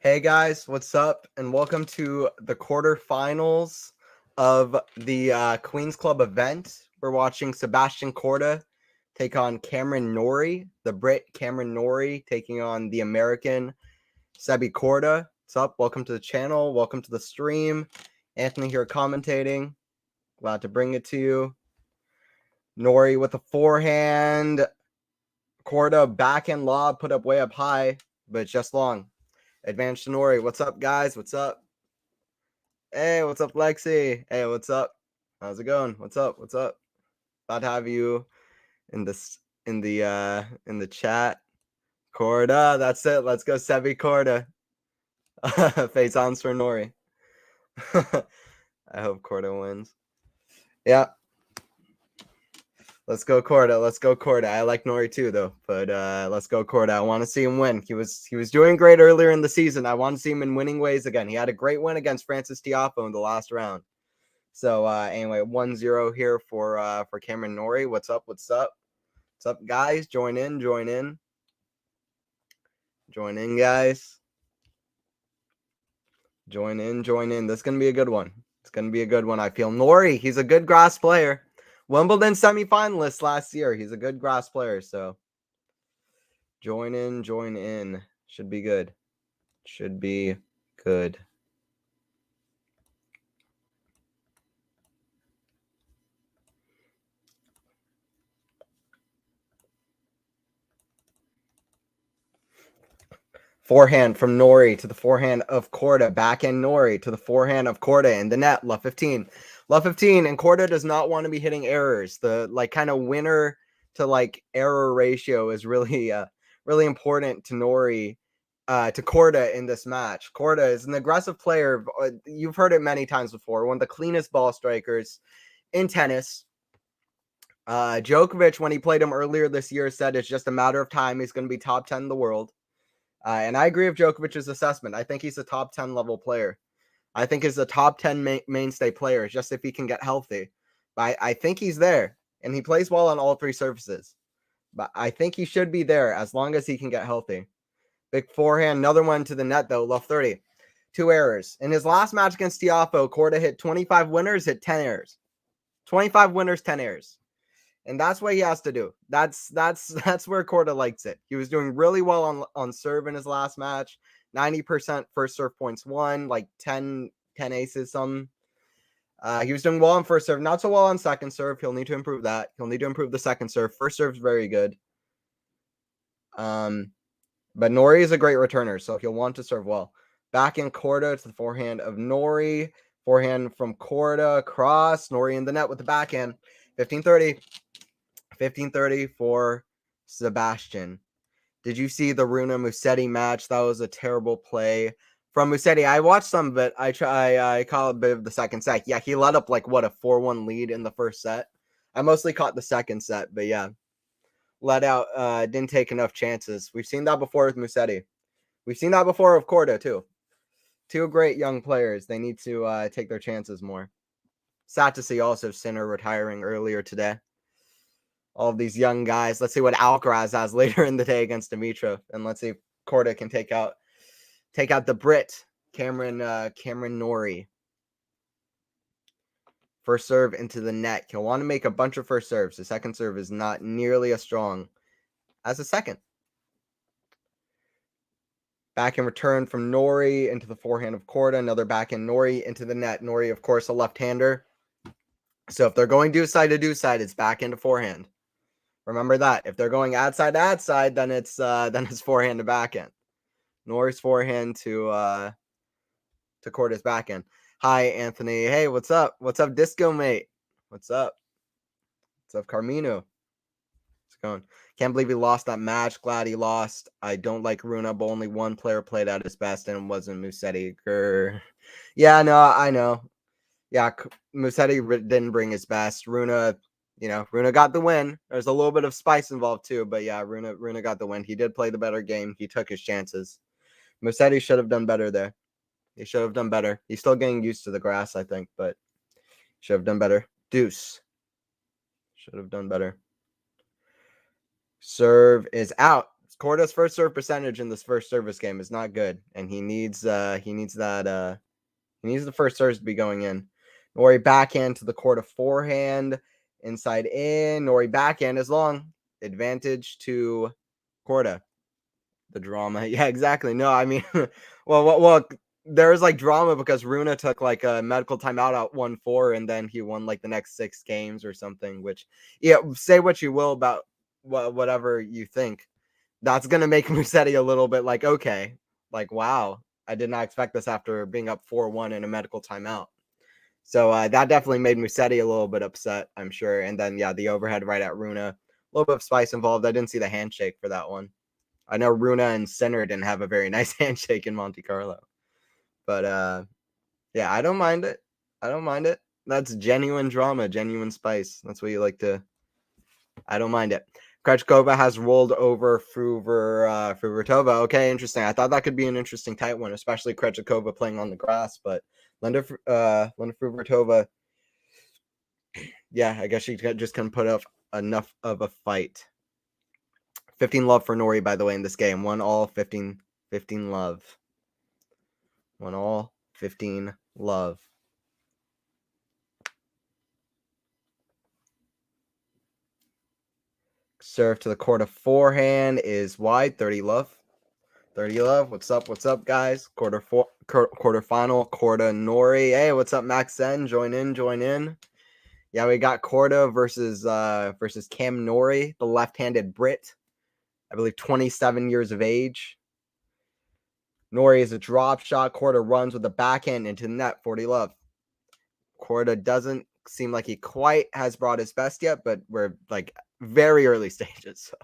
Hey guys, what's up? And welcome to the quarterfinals of the Queens Club event. We're watching Sebastian KORDA take on Cameron Norrie, the Brit Cameron Norrie taking on the American Sebi KORDA. What's up? Welcome to the channel. Welcome to the stream. Anthony here commentating. Glad to bring it to you. Norrie with a forehand. KORDA backhand lob put up way up high, but just long. Advantage to Norrie. What's up, guys? What's up? Hey, what's up, Lexi? Hey, what's up? How's it going? What's up? What's up? Glad to have you in the chat. KORDA, that's it. Let's go, Sebi KORDA. Face on for Norrie. I hope KORDA wins. Yeah. Let's go KORDA. Let's go KORDA. I like Norrie too, though. But let's go KORDA. I want to see him win. He was doing great earlier in the season. I want to see him in winning ways again. He had a great win against Francis Tiafoe in the last round. So anyway, 1-0 here for Cameron Norrie. What's up? What's up? What's up, guys? Join in. Join in. Join in, guys. Join in. Join in. This is gonna be a good one. It's gonna be a good one. I feel Norrie. He's a good grass player. Wimbledon semifinalist last year. He's a good grass player, so join in, join in. Should be good. Should be good. Forehand from Norrie to the forehand of KORDA. Backhand Norrie to the forehand of KORDA in the net. Love 15. Love 15. And KORDA does not want to be hitting errors. The kind of winner to error ratio is really really important to Norrie, to KORDA in this match. KORDA is an aggressive player. You've heard it many times before. One of the cleanest ball strikers in tennis. Djokovic, when he played him earlier this year, said it's just a matter of time. He's going to be top 10 in the world. And I agree with Djokovic's assessment. I think he's a top 10 level player. I think he's a top 10 mainstay player, just if he can get healthy. But I think he's there, and he plays well on all three surfaces. But I think he should be there as long as he can get healthy. Big forehand, another one to the net, though. Love 30. 2 errors. In his last match against Tiafoe, KORDA hit 25 winners, hit 10 errors. 25 winners, 10 errors. And that's what he has to do. That's where KORDA likes it. He was doing really well on serve in his last match. 90% first serve points won, like 10 aces, some. He was doing well on first serve, not so well on second serve. He'll need to improve that. He'll need to improve the second serve. First serve's very good. But Norrie is a great returner, so he'll want to serve well. Backhand KORDA to the forehand of Norrie. Forehand from KORDA, cross. Norrie in the net with the backhand. 15-30. 15-30 for Sebastian. Did you see the Rune Musetti match? That was a terrible play from Musetti. I watched some of it. I caught a bit of the second set. Yeah, he let up a 4-1 lead in the first set. I mostly caught the second set, but yeah, let out. Didn't take enough chances. We've seen that before with Musetti. We've seen that before with KORDA too. 2 great young players. They need to take their chances more. Sad to see also Sinner retiring earlier today. All of these young guys. Let's see what Alcaraz has later in the day against Dimitrov, and let's see if KORDA can take out the Brit Cameron Norrie. First serve into the net. He'll want to make a bunch of first serves. The second serve is not nearly as strong as the second. Back in return from Norrie into the forehand of KORDA. Another backhand Norrie into the net. Norrie, of course, a left-hander. So if they're going do side to do side, it's back into forehand. Remember that. If they're going outside to outside, then it's forehand to backhand. Norrie's forehand to KORDA's backhand. Hi, Anthony. Hey, what's up? What's up, Disco Mate? What's up? What's up, Carmino? What's going? Can't believe he lost that match. Glad he lost. I don't like Rune, but only one player played at his best, and it wasn't Musetti. Yeah, no, I know. Yeah, Musetti didn't bring his best. Rune got the win. There's a little bit of spice involved too, but yeah, Rune got the win. He did play the better game. He took his chances. Musetti should have done better there. He should have done better. He's still getting used to the grass, I think, but should have done better. Deuce. Should have done better. Serve is out. Korda's first serve percentage in this first service game is not good, and he needs the first serves to be going in. Norrie backhand to the Korda forehand, inside in. Norrie backhand is long. Advantage to Korda. The drama, yeah, exactly. No, I mean, well, there's like drama because Runa took like a medical timeout at 1-4, and then he won like the next 6 games or something. Which, yeah, say what you will about whatever you think, that's gonna make Musetti a little bit like, okay, like wow, I did not expect this after being up 4-1 in a medical timeout. So that definitely made Musetti a little bit upset, I'm sure. And then yeah, the overhead right at Runa, a little bit of spice involved. I didn't see the handshake for that one. I know Runa and Sinner didn't have a very nice handshake in Monte Carlo. But yeah, I don't mind it. I don't mind it. That's genuine drama, genuine spice. That's what you like to. I don't mind it. Krejcikova has rolled over Fruhvirtova. Okay, interesting. I thought that could be an interesting tight one, especially Krejcikova playing on the grass. But Linda Fruhvirtova, yeah, I guess she just couldn't put up enough of a fight. 15 love for Norrie, by the way, in this game. 1-all, 15 love. 1-all, 15 love. Serve to the Korda forehand is wide. 30 love. 30 love. What's up? What's up, guys? Quarterfinal. Korda Norrie. Hey, what's up, Max Sen? Join in. Yeah, we got Korda versus Cam Norrie, the left-handed Brit. I believe 27 years of age. Norrie is a drop shot. Korda runs with the backhand into the net. 40 love. Korda doesn't seem like he quite has brought his best yet, but we're like very early stages. So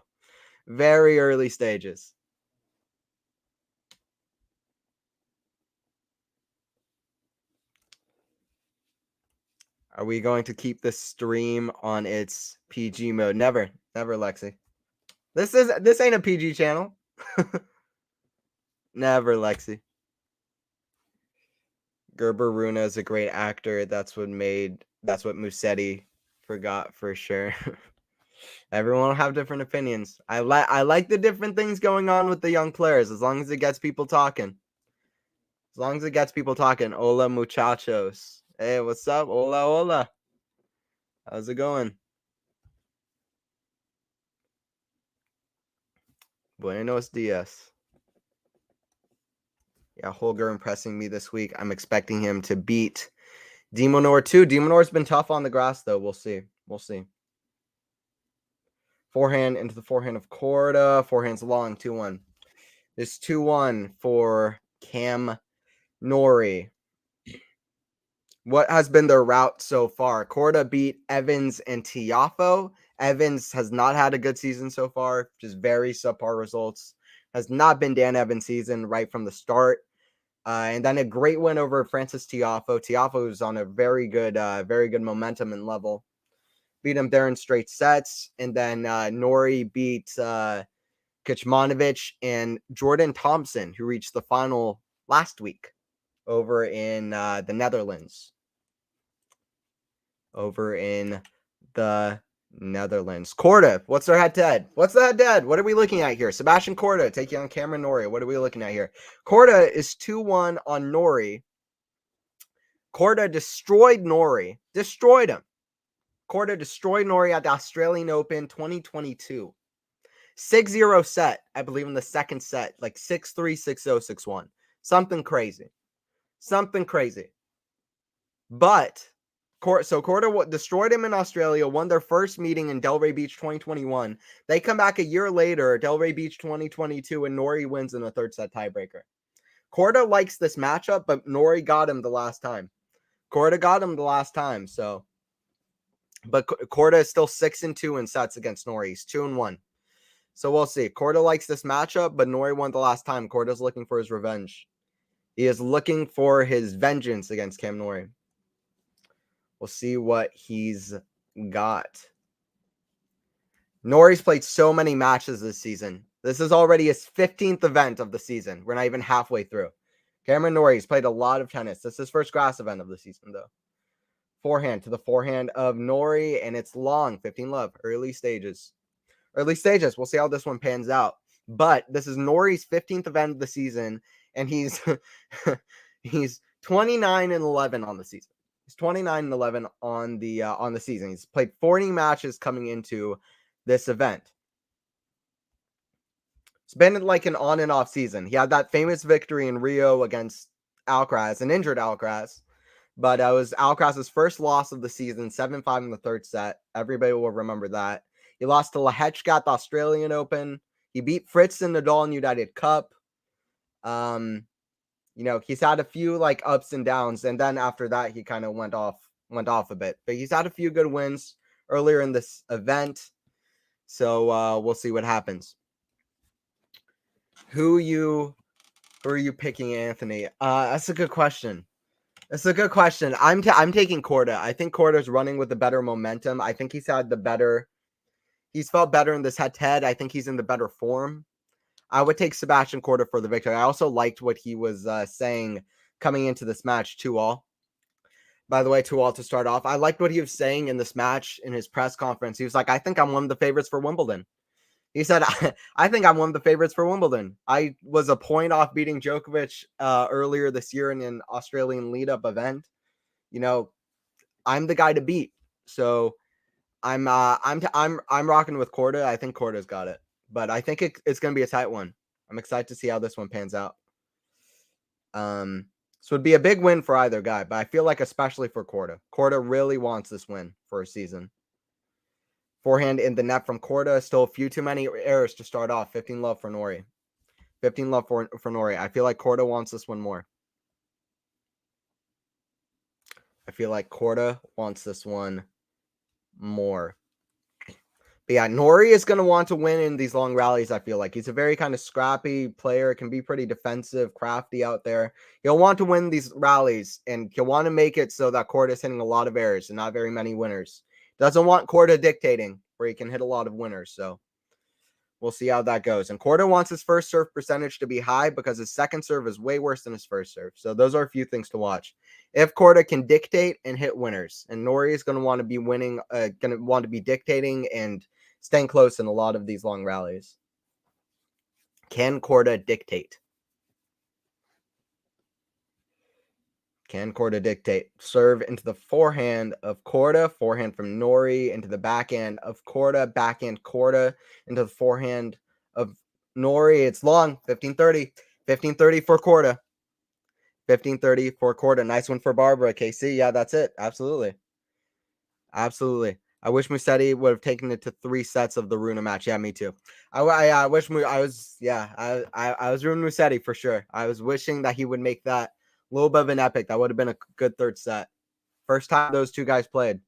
very early stages. Are we going to keep this stream on its PG mode? Never, Lexi. This ain't a PG channel. Never, Lexi. Gerber Runa is a great actor. That's what Musetti forgot for sure. Everyone will have different opinions. I like the different things going on with the young players, as long as it gets people talking. Hola, muchachos. Hey, what's up? Hola. How's it going? Buenos dias. Yeah, Holger impressing me this week. I'm expecting him to beat de Minaur too. de Minaur's been tough on the grass, though. We'll see. Forehand into the forehand of Korda. Forehand's long, 2-1. This 2-1 for Cam Norrie. What has been their route so far? Korda beat Evans and Tiafo. Evans has not had a good season so far, just very subpar results. Has not been Dan Evans' season right from the start. And then a great win over Francis Tiafo. Tiafo is on a very good momentum and level. Beat him there in straight sets. And then Norrie beat Kecmanovic and Jordan Thompson, who reached the final last week over in the Netherlands. Korda, what's their head-to-head? What are we looking at here? Sebastian Korda taking on Cameron Norrie. What are we looking at here? Korda is 2-1 on Norrie. Korda destroyed Norrie. Destroyed him. Korda destroyed Norrie at the Australian Open 2022. 6-0 set, I believe, in the second set. Like 6-3, 6-0, 6-1. Something crazy. But Korda destroyed him in Australia, won their first meeting in Delray Beach 2021. They come back a year later, Delray Beach 2022, and Norrie wins in a third set tiebreaker. Korda likes this matchup, but Norrie got him the last time. So, but Korda is still 6-2 in sets against Norrie. He's 2-1. So we'll see. Korda likes this matchup, but Norrie won the last time. Korda's looking for his revenge. He is looking for his vengeance against Cam Norrie. We'll see what he's got. Norrie's played so many matches this season. This is already his 15th event of the season. We're not even halfway through. Cameron Norrie's played a lot of tennis. This is his first grass event of the season, though. Forehand to the forehand of Norrie, and it's long. 15 love. Early stages. We'll see how this one pans out. But this is Norrie's 15th event of the season, and he's he's 29-11 on the season. He's 29-11 on the season. He's played 40 matches coming into this event. It's been like an on and off season. He had that famous victory in Rio against Alcaraz, an injured Alcaraz. But it was Alcaraz's first loss of the season, 7-5 in the third set. Everybody will remember that. He lost to Lehechka at the Australian Open. He beat Fritz in Nadal in United Cup. He's had a few like ups and downs, and then after that, he kind of went off a bit. But he's had a few good wins earlier in this event. So we'll see what happens. Who are you picking, Anthony? That's a good question. I'm taking KORDA. I think KORDA's running with the better momentum. I think he's felt better in this head-to-head. I think he's in the better form. I would take Sebastian KORDA for the victory. I also liked what he was saying coming into this match, 2-all. By the way, 2-all to start off. I liked what he was saying in this match in his press conference. He was like, I think I'm one of the favorites for Wimbledon. He said, I think I'm one of the favorites for Wimbledon. I was a point off beating Djokovic earlier this year in an Australian lead-up event. I'm the guy to beat. So I'm rocking with KORDA. I think KORDA's got it. But I think it's going to be a tight one. I'm excited to see how this one pans out. So it'd be a big win for either guy, but I feel like especially for KORDA. KORDA really wants this win for a season. Forehand in the net from KORDA. Still a few too many errors to start off. 15 love for NORRIE. 15 love for NORRIE. I feel like KORDA wants this one more. But yeah, NORRIE is going to want to win in these long rallies, I feel like. He's a very kind of scrappy player, can be pretty defensive, crafty out there. He'll want to win these rallies, and he'll want to make it so that KORDA is hitting a lot of errors and not very many winners. Doesn't want KORDA dictating, where he can hit a lot of winners, so we'll see how that goes. And KORDA wants his first serve percentage to be high because his second serve is way worse than his first serve. So those are a few things to watch. If KORDA can dictate and hit winners, and NORRIE is going to want to be winning, going to want to be dictating and staying close in a lot of these long rallies. Can KORDA dictate? Can KORDA dictate? Serve into the forehand of KORDA, forehand from NORRIE into the backhand of KORDA, backhand KORDA into the forehand of NORRIE. It's long, 15-30. 15-30 for KORDA. 15-30 for KORDA. Nice one for Barbara. KC, yeah, that's it. Absolutely. Absolutely. I wish Musetti would have taken it to 3 sets of the Runa match. Yeah, me too. I wish I was rooting Musetti for sure. I was wishing that he would make that a little bit of an epic. That would have been a good third set. First time those two guys played.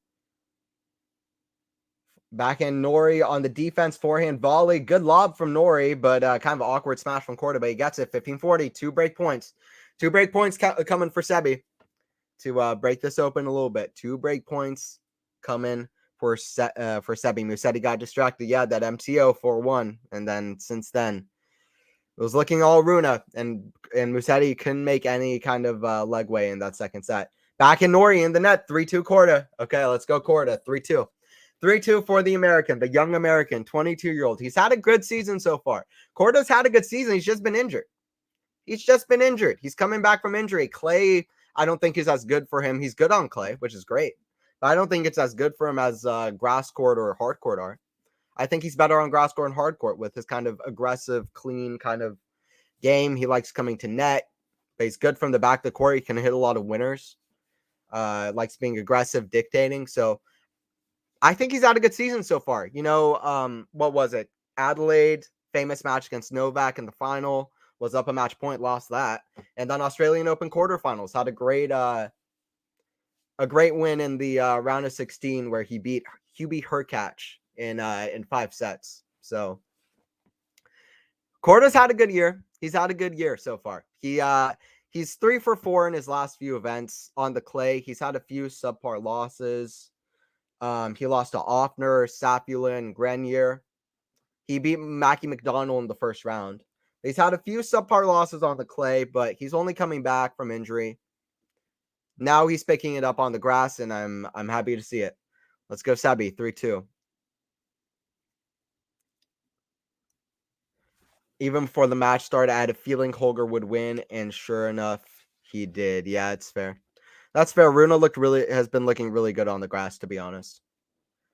Backhand NORRIE on the defense, forehand volley. Good lob from NORRIE, but kind of an awkward smash from KORDA, but he gets it. 15-40, 2 break points. 2 break points coming for Sebi to break this open a little bit. 2 break points coming for Sebi. Musetti got distracted. Yeah, that MTO 4-1. And then since then, it was looking all Runa, and Musetti couldn't make any kind of legway in that second set. Back in NORRIE in the net, 3-2 KORDA. Okay, let's go KORDA, 3-2. 3-2 for the American, the young American, 22-year-old. He's had a good season so far. KORDA's had a good season. He's just been injured. He's coming back from injury. Clay, I don't think is as good for him. He's good on clay, which is great. But I don't think it's as good for him as grass court or hard court are. I think he's better on grass court and hard court with his kind of aggressive, clean kind of game. He likes coming to net, but he's good from the back of the court. He can hit a lot of winners. Likes being aggressive, dictating. So I think he's had a good season so far. What was it? Adelaide, famous match against Novak in the final, was up a match point, lost that. And then Australian Open quarterfinals, had a great win in the round of 16 where he beat Hubie Hurkacz in 5 sets. So KORDA's had a good year. He's had a good year so far. He's 3 for 4 in his last few events on the clay. He's had a few subpar losses. He lost to Offner, Sapula, and Grenier. He beat Mackie McDonald in the first round. He's had a few subpar losses on the clay, but he's only coming back from injury. Now he's picking it up on the grass, and I'm happy to see it. Let's go Sebi, 3-2. Even before the match started, I had a feeling Holger would win, and sure enough, he did. Yeah, it's fair. That's fair. Runa has been looking really good on the grass, to be honest.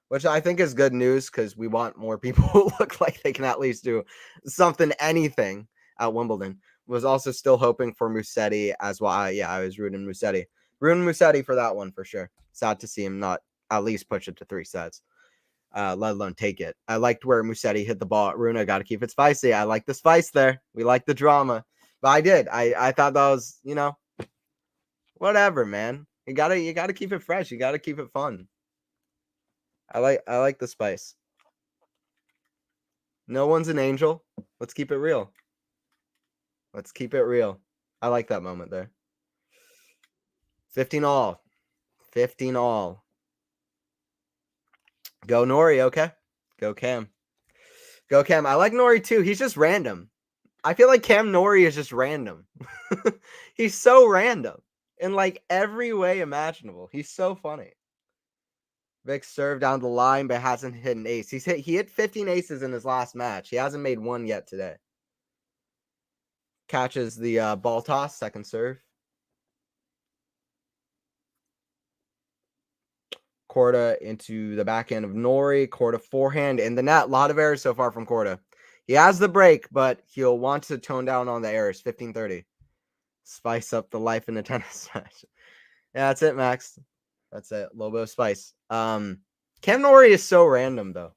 Which I think is good news because we want more people who look like they can at least do anything at Wimbledon. Was also still hoping for Musetti as well. I was rooting Musetti. Rooting Musetti for that one for sure. Sad to see him not at least push it to 3 sets, let alone take it. I liked where Musetti hit the ball at Runa. Got to keep it spicy. I like the spice there. We like the drama. But I did. I thought that was, whatever, man. You gotta keep it fresh. You gotta keep it fun. I like the spice. No one's an angel. Let's keep it real. Let's keep it real. I like that moment there. 15 all. 15 all. Go Norrie, okay? Go Cam. Go Cam. I like Norrie too. He's just random. I feel like Cam Norrie is just random. He's so random in like every way imaginable. He's so funny. Vic served down the line, but hasn't hit an ace. He hit 15 aces in his last match. He hasn't made one yet today. Catches the ball toss, second serve. KORDA into the backhand of Norrie. KORDA forehand in the net. A lot of errors so far from KORDA. He has the break, but he'll want to tone down on the errors. 15-30. Spice up the life in a tennis match. Yeah, that's it, Max. That's it. Lobo Spice. Cam Norrie is so random, though.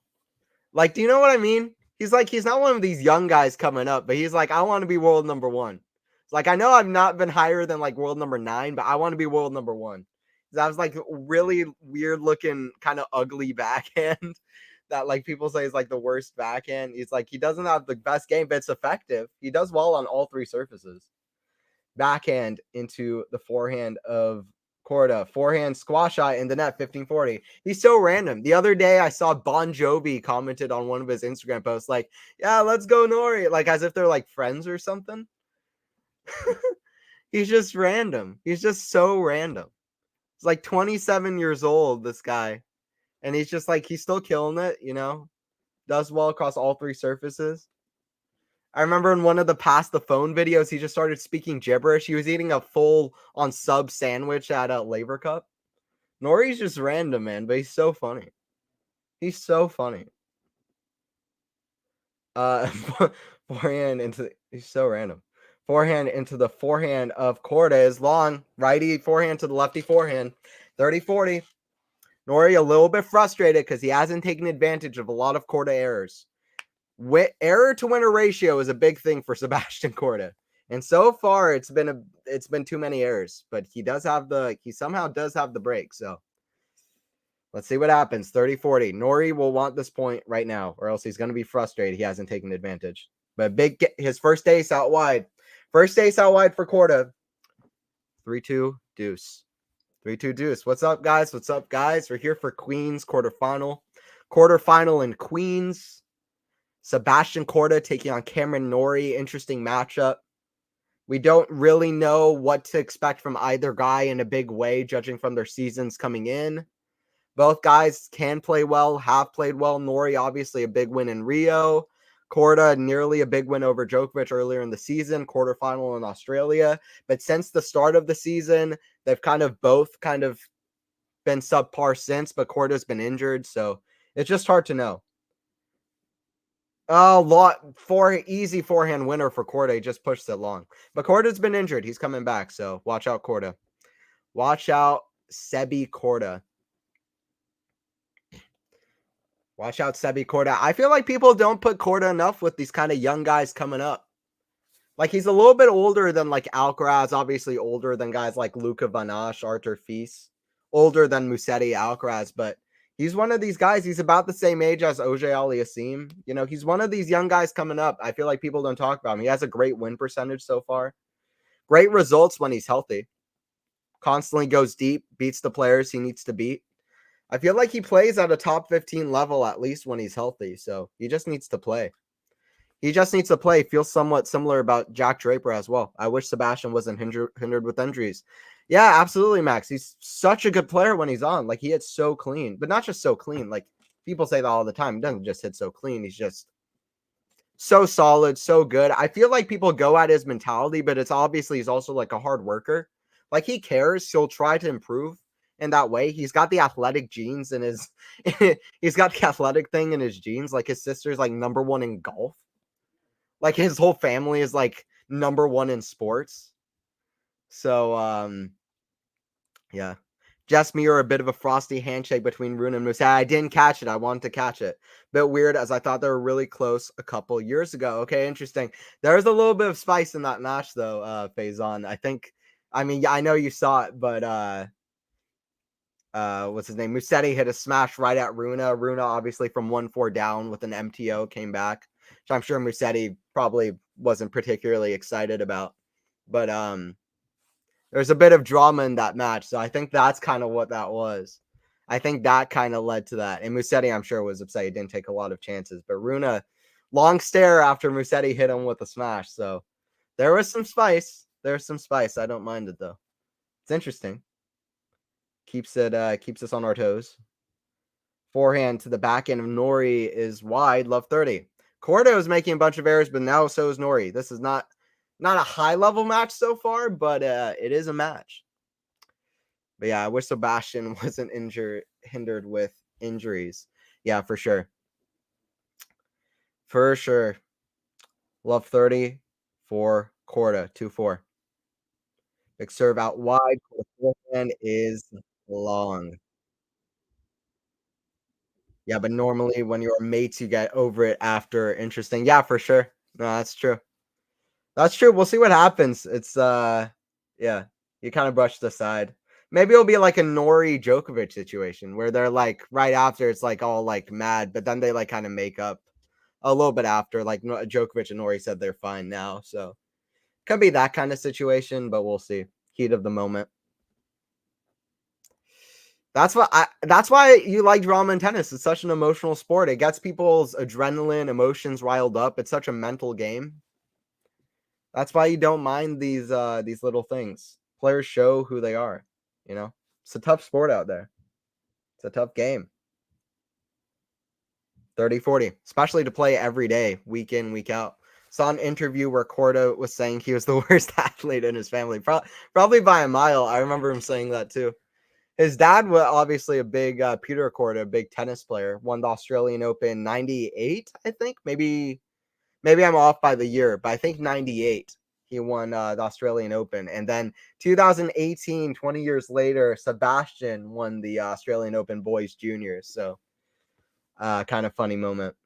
Like, do you know what I mean? He's not one of these young guys coming up, but he's like, I want to be world number 1. It's like, I know I've not been higher than like world number 9, but I want to be world number 1. That was like really weird looking, kind of ugly backhand that like people say is like the worst backhand. He's like, he doesn't have the best game, but it's effective. He does well on all 3 surfaces. Backhand into the forehand of KORDA. Forehand squash shot in the net, 15-40. He's so random. The other day, I saw Bon Jovi commented on one of his Instagram posts, like, yeah, let's go Norrie. Like, as if they're like friends or something. He's just random. He's just so random. He's like 27 years old, this guy. And he's just like, he's still killing it, does well across all 3 surfaces. I remember in one of the Pass the Phone videos, he just started speaking gibberish. He was eating a full on sub sandwich at a Laver Cup. Norrie's just random, man, but he's so funny. He's so funny. Forehand into he's so random. Forehand into the forehand of KORDA is long. Righty forehand to the lefty forehand. 30-40. Norrie a little bit frustrated because he hasn't taken advantage of a lot of KORDA errors. Error to winner ratio is a big thing for Sebastian KORDA. And so far it's been too many errors, but he somehow does have the break. So let's see what happens. 30-40. Norrie will want this point right now, or else he's going to be frustrated. He hasn't taken advantage. But his first ace out wide. First ace out wide for KORDA. 3-2 deuce. 3-2 deuce. What's up, guys? What's up, guys? We're here for Queens quarterfinal. Quarterfinal in Queens. Sebastian KORDA taking on Cameron Norrie. Interesting matchup. We don't really know what to expect from either guy in a big way, judging from their seasons coming in. Both guys can play well, have played well. Norrie, obviously, a big win in Rio. KORDA, nearly a big win over Djokovic earlier in the season, quarterfinal in Australia. But since the start of the season, they've both been subpar since, but KORDA's been injured, so it's just hard to know. Easy forehand winner for KORDA. He just pushed it long. But KORDA's been injured. He's coming back, so watch out, KORDA. Watch out, Sebi KORDA. Watch out, Sebi KORDA. I feel like people don't put KORDA enough with these kind of young guys coming up. Like, he's a little bit older than, like, Alcaraz, obviously older than guys like Luca Van Asch, Arthur Fils, older than Musetti, Alcaraz, but he's one of these guys. He's about the same age as Ojay Aliassime. He's one of these young guys coming up. I feel like people don't talk about him. He has a great win percentage so far. Great results when he's healthy. Constantly goes deep, beats the players he needs to beat. I feel like he plays at a top 15 level at least when he's healthy, so he just needs to play. Feels somewhat similar about Jack Draper as well. I wish Sebastian wasn't hindered with injuries. Yeah, absolutely, Max. He's such a good player when he's on. Like, he hits so clean, but not just so clean. Like, people say that all the time. He doesn't just hit so clean. He's just So solid, so good. I feel like people go at his mentality, but it's obviously he's also like a hard worker. Like he cares, he'll try to improve in that way. He's got the athletic genes in his he's got the athletic thing in his genes. Like his sister's like number one in golf. Like his whole family is like number one in sports. So yeah. Just me or a bit of a frosty handshake between Rune and Musa. I didn't catch it. I wanted to catch it. Bit weird as I thought they were really close a couple years ago. Okay, interesting. There's a little bit of spice in that match though, Faison. I mean, yeah, I know you saw it, but what's his name? Musetti hit a smash right at Runa. Runa obviously from 1-4 down with an MTO came back, which I'm sure Musetti probably wasn't particularly excited about. But there's a bit of drama in that match, so I think that's kind of what that was. I think that kind of led to that. And Musetti, I'm sure, was upset he didn't take a lot of chances. But Runa, long stare after Musetti hit him with a smash. So there was some spice. There's some spice. I don't mind it though. It's interesting. Keeps us on our toes. Forehand to the back end of NORRIE is wide, love 30. KORDA is making a bunch of errors, but now so is NORRIE. This is not a high level match so far, but it is a match. But yeah, I wish Sebastian wasn't hindered with injuries. Yeah, for sure. For sure. Love 30 for KORDA, 2-4. Big serve out wide. The forehand is long. Yeah, but normally when you're mates, you get over it after. Interesting. Yeah, for sure. No, that's true. That's true. We'll see what happens. It's yeah, you kind of brushed aside. Maybe it'll be like a NORRIE Djokovic situation where they're like right after it's like all like mad, but then they like kind of make up a little bit after. Like Djokovic and NORRIE said they're fine now, so could be that kind of situation, but we'll see. Heat of the moment. That's why you like drama in tennis. It's such an emotional sport. It gets people's adrenaline, emotions riled up. It's such a mental game. That's why you don't mind these little things. Players show who they are, you know? It's a tough sport out there. It's a tough game. 30-40, especially to play every day, week in, week out. Saw an interview where KORDA was saying he was the worst athlete in his family, probably by a mile. I remember him saying that too. His dad was obviously a big Peter KORDA, a big tennis player, won the Australian Open 98, I think. Maybe I'm off by the year, but I think 98 he won the Australian Open. And then 2018, 20 years later, Sebastian won the Australian Open Boys Juniors. So kind of funny moment.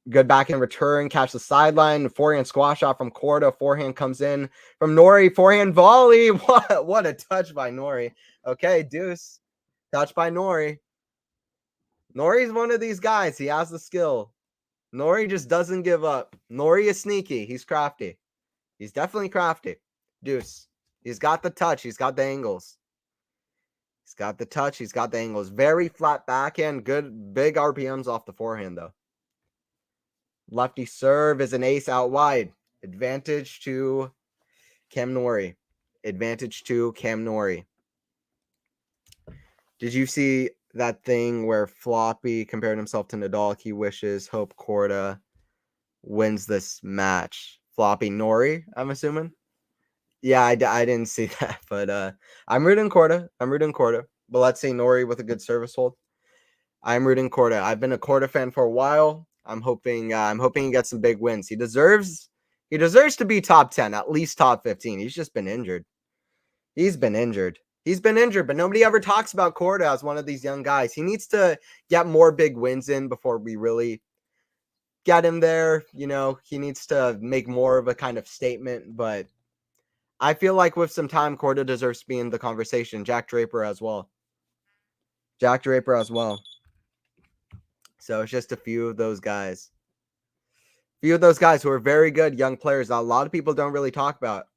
Good back in return, catch the sideline, forehand squash shot from KORDA, forehand comes in from NORRIE, forehand volley. What a touch by NORRIE. Okay, deuce. Touch by NORRIE. NORRIE's one of these guys. He has the skill. NORRIE just doesn't give up. NORRIE is sneaky. He's crafty. He's definitely crafty. Deuce. He's got the touch. He's got the angles. He's got the touch. He's got the angles. Very flat backhand. Good, big RPMs off the forehand, though. Lefty serve is an ace out wide. Advantage to Cam NORRIE. Advantage to Cam NORRIE. Did you see that thing where Floppy compared himself to Nadal? He wishes, hope KORDA wins this match. Floppy NORRIE, I'm assuming. Yeah, I didn't see that, but I'm rooting KORDA. But let's see NORRIE with a good service hold. I'm rooting KORDA. I've been a KORDA fan for a while. I'm hoping he gets some big wins. He deserves to be top 10, at least top 15. He's just been injured. He's been injured, but nobody ever talks about KORDA as one of these young guys. He needs to get more big wins in before we really get him there. You know, he needs to make more of a kind of statement, but I feel like with some time, KORDA deserves to be in the conversation. Jack Draper as well. So it's just a few of those guys. Who are very good young players that a lot of people don't really talk about.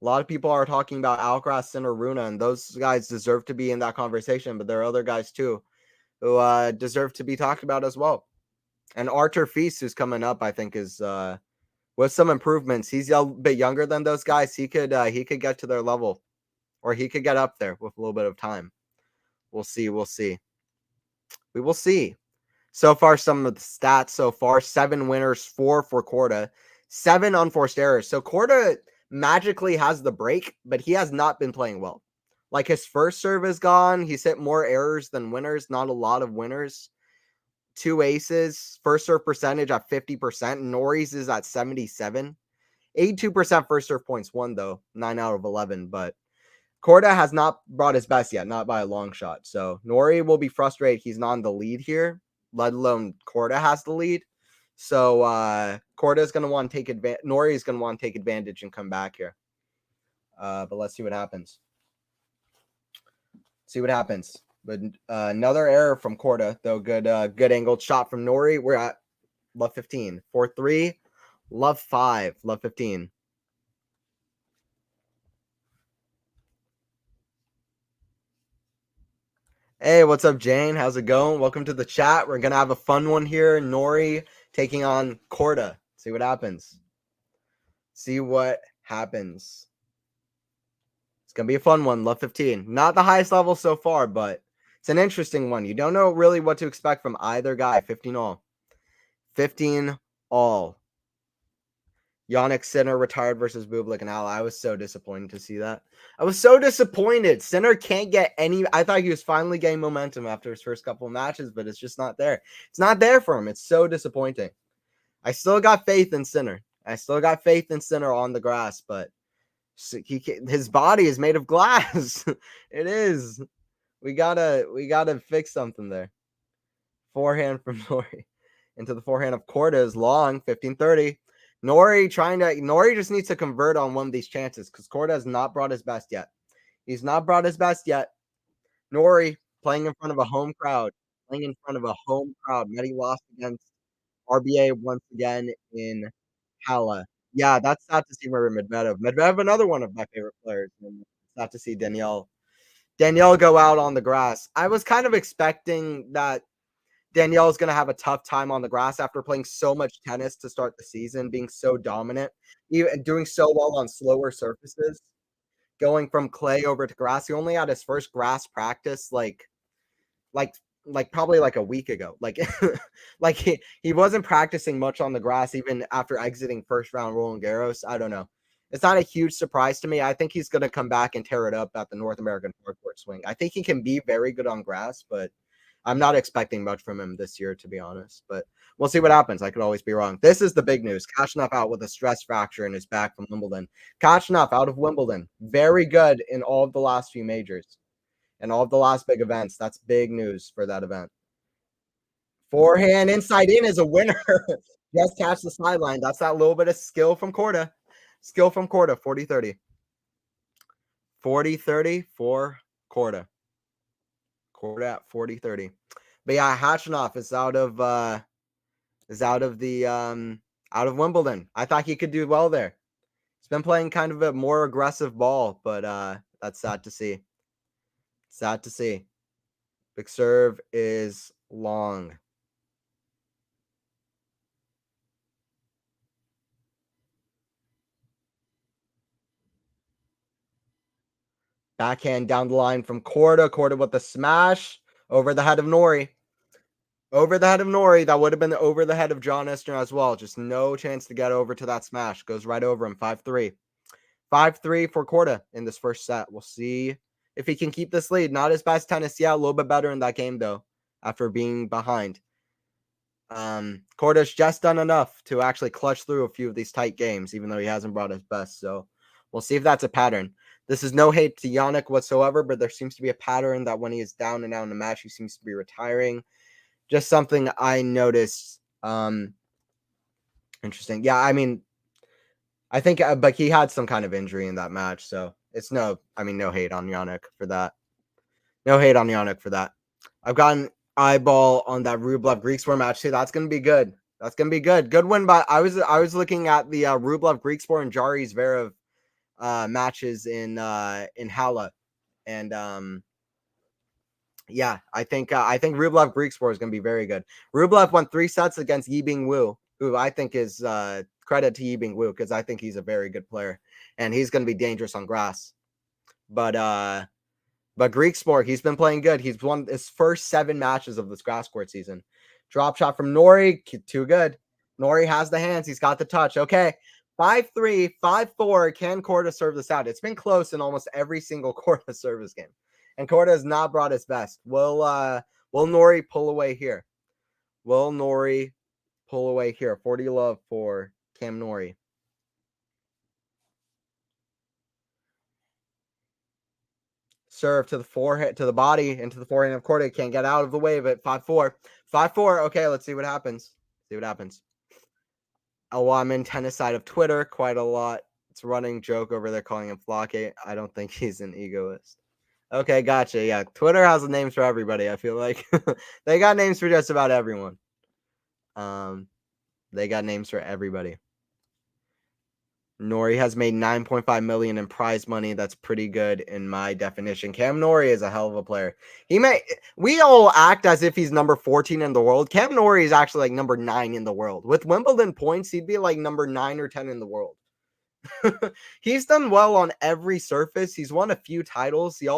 A lot of people are talking about Alcaraz, Sinner, Runa, and those guys deserve to be in that conversation. But there are other guys too who deserve to be talked about as well. And Artur Feast, who's coming up, I think is with some improvements. He's a bit younger than those guys. He could get to their level, or he could get up there with a little bit of time. We'll see. We will see. So far, some of the stats so far: 7 winners, 4 for KORDA, 7 unforced errors. So KORDA magically has the break, but he has not been playing well. Like, his first serve is gone. He's hit more errors than winners. Not a lot of winners. 2 aces. First serve percentage at 50%. Norrie's is at 77. 82% first serve points won, though. 9 out of 11. But KORDA has not brought his best yet, not by a long shot. So NORRIE will be frustrated he's not in the lead here, let alone KORDA has the lead. So KORDA is going to want to take advantage. NORRIE is going to want to take advantage and come back here. But let's see what happens. But another error from KORDA, though. Good angled shot from NORRIE. We're at love 15. 4-3, love 5, love 15. Hey, what's up, Jane? How's it going? Welcome to the chat. We're going to have a fun one here. NORRIE taking on KORDA. See what happens. It's going to be a fun one. Love 15. Not the highest level so far, but it's an interesting one. You don't know really what to expect from either guy. 15 all. 15 all. Yannick Sinner retired versus Bublik and Al. I was so disappointed to see that. I was so disappointed. Sinner can't get any. I thought he was finally getting momentum after his first couple of matches, but it's just not there. It's not there for him. It's so disappointing. I still got faith in Sinner. On the grass, but his body is made of glass. It is. We gotta fix something there. Forehand from NORRIE into the forehand of KORDA is long. 15-30. NORRIE just needs to convert on one of these chances because KORDA has not brought his best yet. He's not brought his best yet. NORRIE playing in front of a home crowd. Medi lost against RBA once again in Hala. Yeah, that's sad to see Medvedev. Medvedev, another one of my favorite players. And sad to see Danielle go out on the grass. I was kind of expecting that Danielle is going to have a tough time on the grass after playing so much tennis to start the season, being so dominant, even doing so well on slower surfaces, going from clay over to grass. He only had his first grass practice like probably like a week ago. Like he wasn't practicing much on the grass even after exiting first round Roland Garros. I don't know. It's not a huge surprise to me. I think he's going to come back and tear it up at the North American hardcourt swing. I think he can be very good on grass, but I'm not expecting much from him this year, to be honest. But we'll see what happens. I could always be wrong. This is the big news. Khachanov out with a stress fracture in his back from Wimbledon. Khachanov out of Wimbledon. Very good in all of the last few majors and all of the last big events. That's big news for that event. Forehand inside in is a winner. Just catch the sideline. That's that little bit of skill from KORDA. 40-30. 40-30 for KORDA. KORDA at 40-30. But yeah, Khachanov is out of Wimbledon. I thought he could do well there. He's been playing kind of a more aggressive ball, but that's sad to see. Big serve is long. Backhand down the line from KORDA. KORDA with the smash over the head of NORRIE. That would have been over the head of John Isner as well. Just no chance to get over to that smash. Goes right over him. 5-3. 5-3 for KORDA in this first set. We'll see if he can keep this lead. Not his best tennis yet. A little bit better in that game, though, after being behind. KORDA's just done enough to actually clutch through a few of these tight games, even though he hasn't brought his best. So we'll see if that's a pattern. This is no hate to Yannick whatsoever, but there seems to be a pattern that when he is down and out in the match, he seems to be retiring. Just something I noticed. Interesting. Yeah, I mean, I think, but he had some kind of injury in that match, so it's no hate on Yannick for that. I've got an eyeball on that Rublev Griekspoor match too. That's gonna be good. Good win by. I was looking at the Rublev Griekspoor and Jari Zverev matches in Hala, and yeah, I think Rublev Griekspoor is going to be very good. Rublev won 3 sets against Yibing Wu, who I think is credit to Yibing Wu because I think he's a very good player and he's going to be dangerous on grass. But Griekspoor, he's been playing good. He's won his first 7 matches of this grass court season. Drop shot from Norrie. Too good. Norrie has the hands. He's got the touch. Okay. 5-3, 5-4. Can KORDA serve this out? It's been close in almost every single KORDA service game. And KORDA has not brought his best. Will Norrie pull away here? Will Norrie pull away here? 40 love for Cam Norrie. Serve to the forehead, to the body, into the forehand of KORDA. Can't get out of the way of it. 5-4. 5-4. Okay, let's see what happens. See what happens. Oh, I'm in tennis side of Twitter quite a lot. It's a running joke over there calling him Flocky. I don't think he's an egoist. Okay, gotcha. Yeah, Twitter has names for everybody, I feel like. They got names for just about everyone. They got names for everybody. Norrie has made $9.5 million in prize money. That's pretty good in my definition. Cam Norrie is a hell of a player. We all act as if he's number 14 in the world. Cam Norrie is actually like number 9 in the world. With Wimbledon points, he'd be like number 9 or 10 in the world. He's done well on every surface. He's won a few titles. He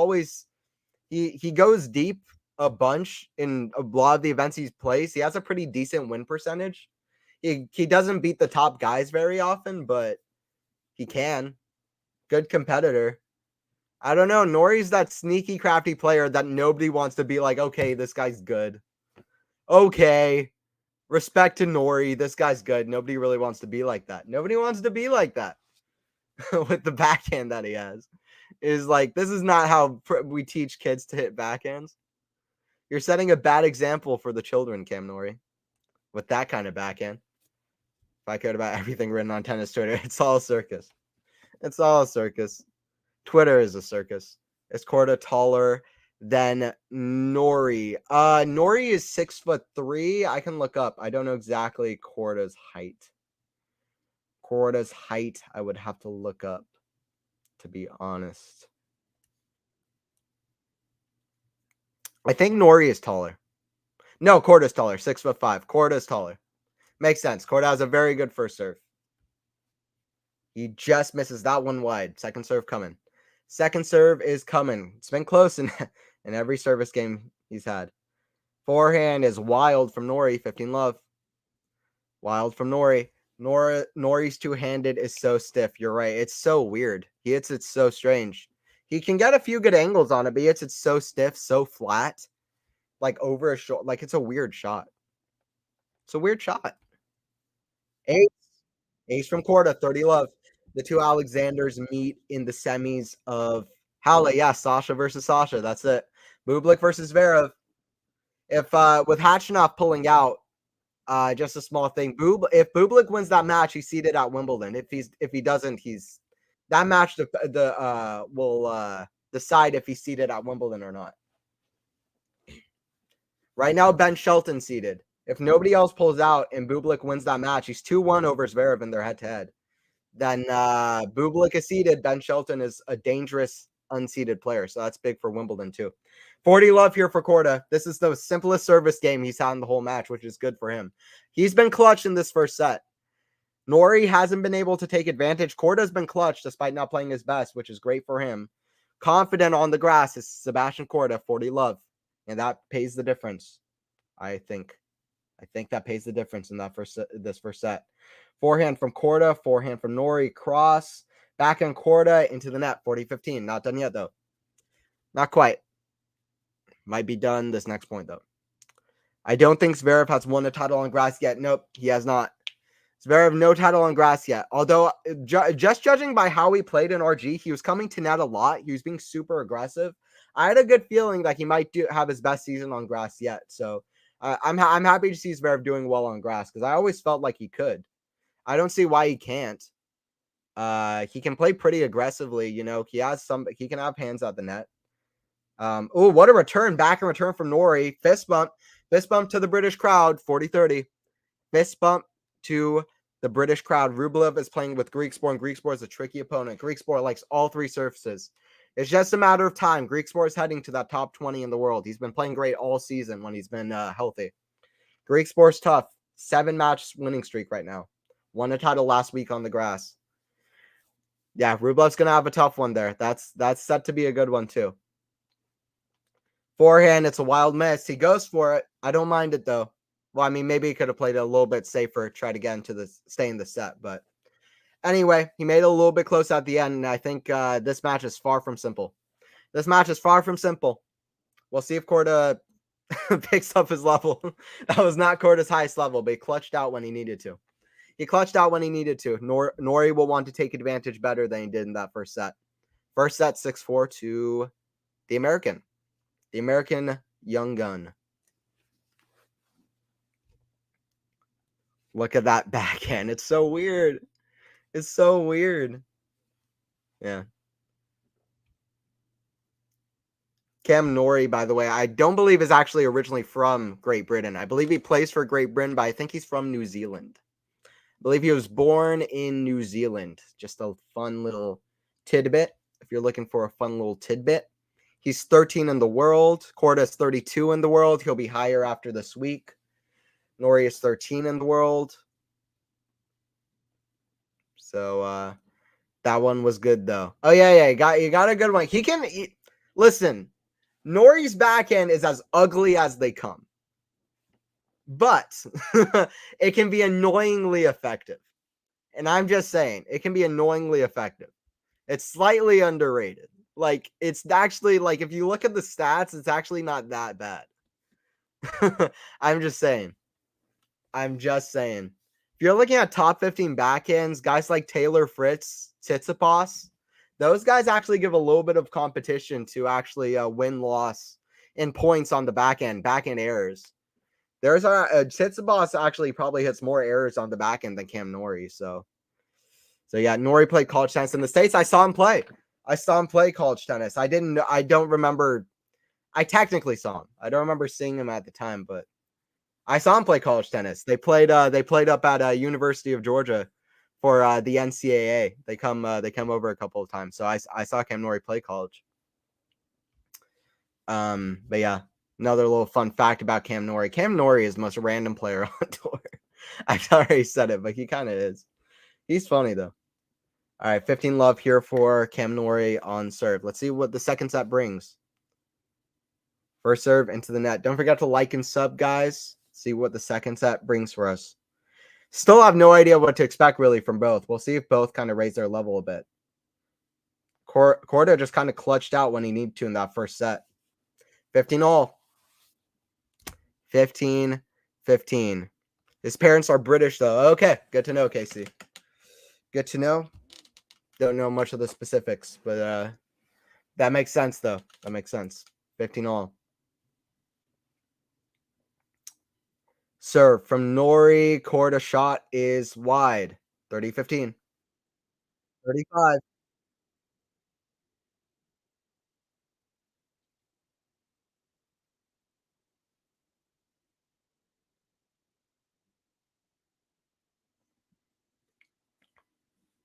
goes deep a bunch in a lot of the events he plays. He has a pretty decent win percentage. He doesn't beat the top guys very often, but he can. Good competitor. I don't know. Norrie's that sneaky, crafty player that nobody wants to be like, okay, this guy's good. Okay. Respect to Norrie. This guy's good. Nobody really wants to be like that. Nobody wants to be like that. With the backhand that he has. Is like, this is not how we teach kids to hit backhands. You're setting a bad example for the children, Cam Norrie. With that kind of backhand. If I cared about everything written on tennis Twitter, it's all a circus. It's all a circus. Twitter is a circus. Is KORDA taller than Norrie? Norrie is 6'3". I can look up. I don't know exactly KORDA's height. KORDA's height, I would have to look up, to be honest. I think Norrie is taller. No, KORDA's taller. 6'5". KORDA's taller. Makes sense. KORDA has a very good first serve. He just misses that one wide. Second serve coming. Second serve is coming. It's been close in every service game he's had. Forehand is wild from Norrie. 15 love. Wild from Norrie. Norrie's two-handed is so stiff. You're right. It's so weird. He hits it so strange. He can get a few good angles on it, but he hits it so stiff, so flat. Like over a short. Like it's a weird shot. It's a weird shot. Ace from KORDA, 30 love. The two Alexanders meet in the semis of Halle. Yeah, Sasha versus Sasha. That's it. Bublik versus Zverev. If with Khachanov pulling out, just a small thing. If Bublik wins that match, he's seeded at Wimbledon. If he doesn't, that match will decide if he's seeded at Wimbledon or not. Right now, Ben Shelton's seeded. If nobody else pulls out and Bublik wins that match, he's 2-1 over Zverev in their head-to-head. Then Bublik is seeded. Ben Shelton is a dangerous unseeded player, so that's big for Wimbledon too. 40 love here for KORDA. This is the simplest service game he's had in the whole match, which is good for him. He's been clutch in this first set. Norrie hasn't been able to take advantage. KORDA's been clutch despite not playing his best, which is great for him. Confident on the grass is Sebastian KORDA, 40 love. And that pays the difference, I think. I think that pays the difference in this first set. Forehand from KORDA, forehand from Norrie, cross, backhand KORDA into the net, 40-15. Not done yet, though. Not quite. Might be done this next point, though. I don't think Zverev has won a title on grass yet. Nope, he has not. Zverev, no title on grass yet. Although, just judging by how he played in RG, he was coming to net a lot. He was being super aggressive. I had a good feeling that he might have his best season on grass yet. So, I'm happy to see Zverev doing well on grass because I always felt like he could. I don't see why he can't. He can play pretty aggressively. You know, he can have hands at the net. Oh, what a return. Back and return from Norrie. Fist bump to the British crowd. 40-30. Fist bump to the British crowd. Rublev is playing with Griekspoor, and Griekspoor is a tricky opponent. Griekspoor likes all three surfaces. It's just a matter of time. Griekspoor is heading to that top 20 in the world. He's been playing great all season when he's been healthy. Griekspoor's tough. 7-match winning streak right now. Won a title last week on the grass. Yeah, Rublev's going to have a tough one there. That's set to be a good one too. Forehand, it's a wild miss. He goes for it. I don't mind it though. Well, I mean, maybe he could have played it a little bit safer, try to get into stay in the set. But anyway, he made it a little bit close at the end. And I think this match is far from simple. This match is far from simple. We'll see if KORDA picks up his level. That was not KORDA's highest level, but he clutched out when he needed to. He clutched out when he needed to. NORRIE will want to take advantage better than he did in that first set. First set, 6-4 to the American young gun. Look at that backhand. It's so weird. It's so weird. Yeah. Cam NORRIE, by the way, I don't believe is actually originally from Great Britain. I believe he plays for Great Britain, but I think he's from New Zealand. I believe he was born in New Zealand. Just a fun little tidbit. If you're looking for a fun little tidbit. He's 13 in the world. KORDA is 32 in the world. He'll be higher after this week. NORRIE is 13 in the world. So that one was good though. Oh yeah, you got a good one. Listen. NORRIE's backhand is as ugly as they come, but it can be annoyingly effective. And I'm just saying, it can be annoyingly effective. It's slightly underrated. Like, it's actually, like, if you look at the stats, it's actually not that bad. I'm just saying. If you're looking at top 15 backhands, guys like Taylor Fritz, Tsitsipas, those guys actually give a little bit of competition to actually win-loss in points on the backhand errors. There's Tsitsipas actually probably hits more errors on the backhand than Cam NORRIE. So yeah, NORRIE played college tennis in the States. I saw him play college tennis. I don't remember. I technically saw him. I don't remember seeing him at the time, but I saw him play college tennis. They played up at University of Georgia for the NCAA. They come over a couple of times. So I saw Cam NORRIE play college. But yeah, another little fun fact about Cam NORRIE. Cam NORRIE is the most random player on tour. I've already said it, but he kind of is. He's funny though. All right, 15 love here for Cam NORRIE on serve. Let's see what the second set brings. First serve into the net. Don't forget to like and sub, guys. See what the second set brings for us. Still have no idea what to expect really from both. We'll see if both kind of raise their level a bit. KORDA just kind of clutched out when he needed to in that first set. 15-all. 15-15. His parents are British, though. Okay, good to know, Casey. Good to know. Don't know much of the specifics, but that makes sense, though. That makes sense. 15-all. Serve from NORRIE. KORDA shot is wide. 30-15. 35.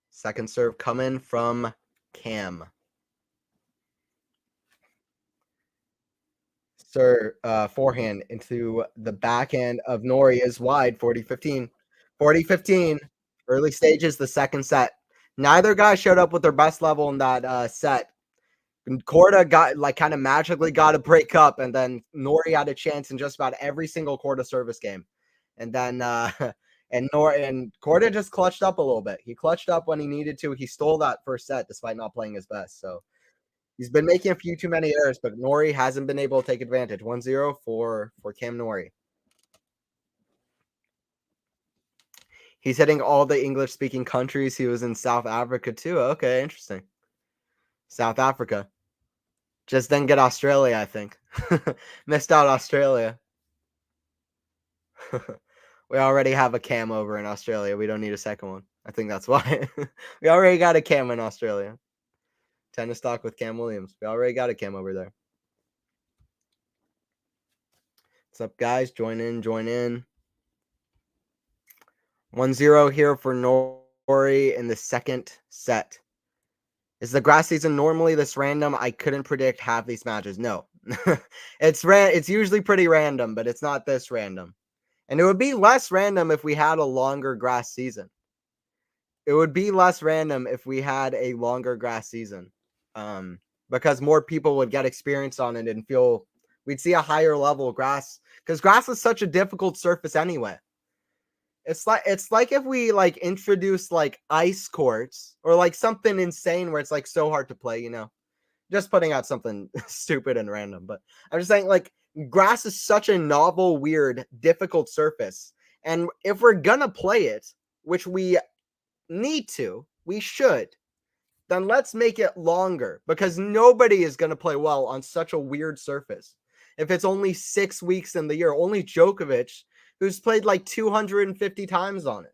Second serve coming from Cam. Forehand into the backhand of NORRIE is wide. 40-15. 40-15. Early stages, the second set. Neither guy showed up with their best level in that set. KORDA got kind of magically got a break up, and then NORRIE had a chance in just about every single KORDA service game. And then and KORDA just clutched up a little bit. He clutched up when he needed to. He stole that first set despite not playing his best. So he's been making a few too many errors, but NORRIE hasn't been able to take advantage. 1-0 for Cam NORRIE. He's hitting all the English-speaking countries. He was in South Africa too. Okay, interesting. South Africa. Just didn't get Australia, I think. Missed out Australia. We already have a Cam over in Australia. We don't need a second one. I think that's why. We already got a Cam in Australia. Tennis talk with Cam Williams. We already got a Cam over there. What's up, guys? Join in. 1-0 here for NORRIE in the second set. Is the grass season normally this random? I couldn't predict half these matches. No. It's usually pretty random, but it's not this random. And it would be less random if we had a longer grass season. Because more people would get experience on it and we'd see a higher level grass Because grass is such a difficult surface anyway. It's like if we like introduce like ice courts or like something insane where it's like so hard to play, you know. Just putting out something stupid and random, but I'm just saying like grass is such a novel, weird, difficult surface. And if we're gonna play it, which we need to, we should, then let's make it longer because nobody is going to play well on such a weird surface. If it's only 6 weeks in the year, only Djokovic, who's played like 250 times on it.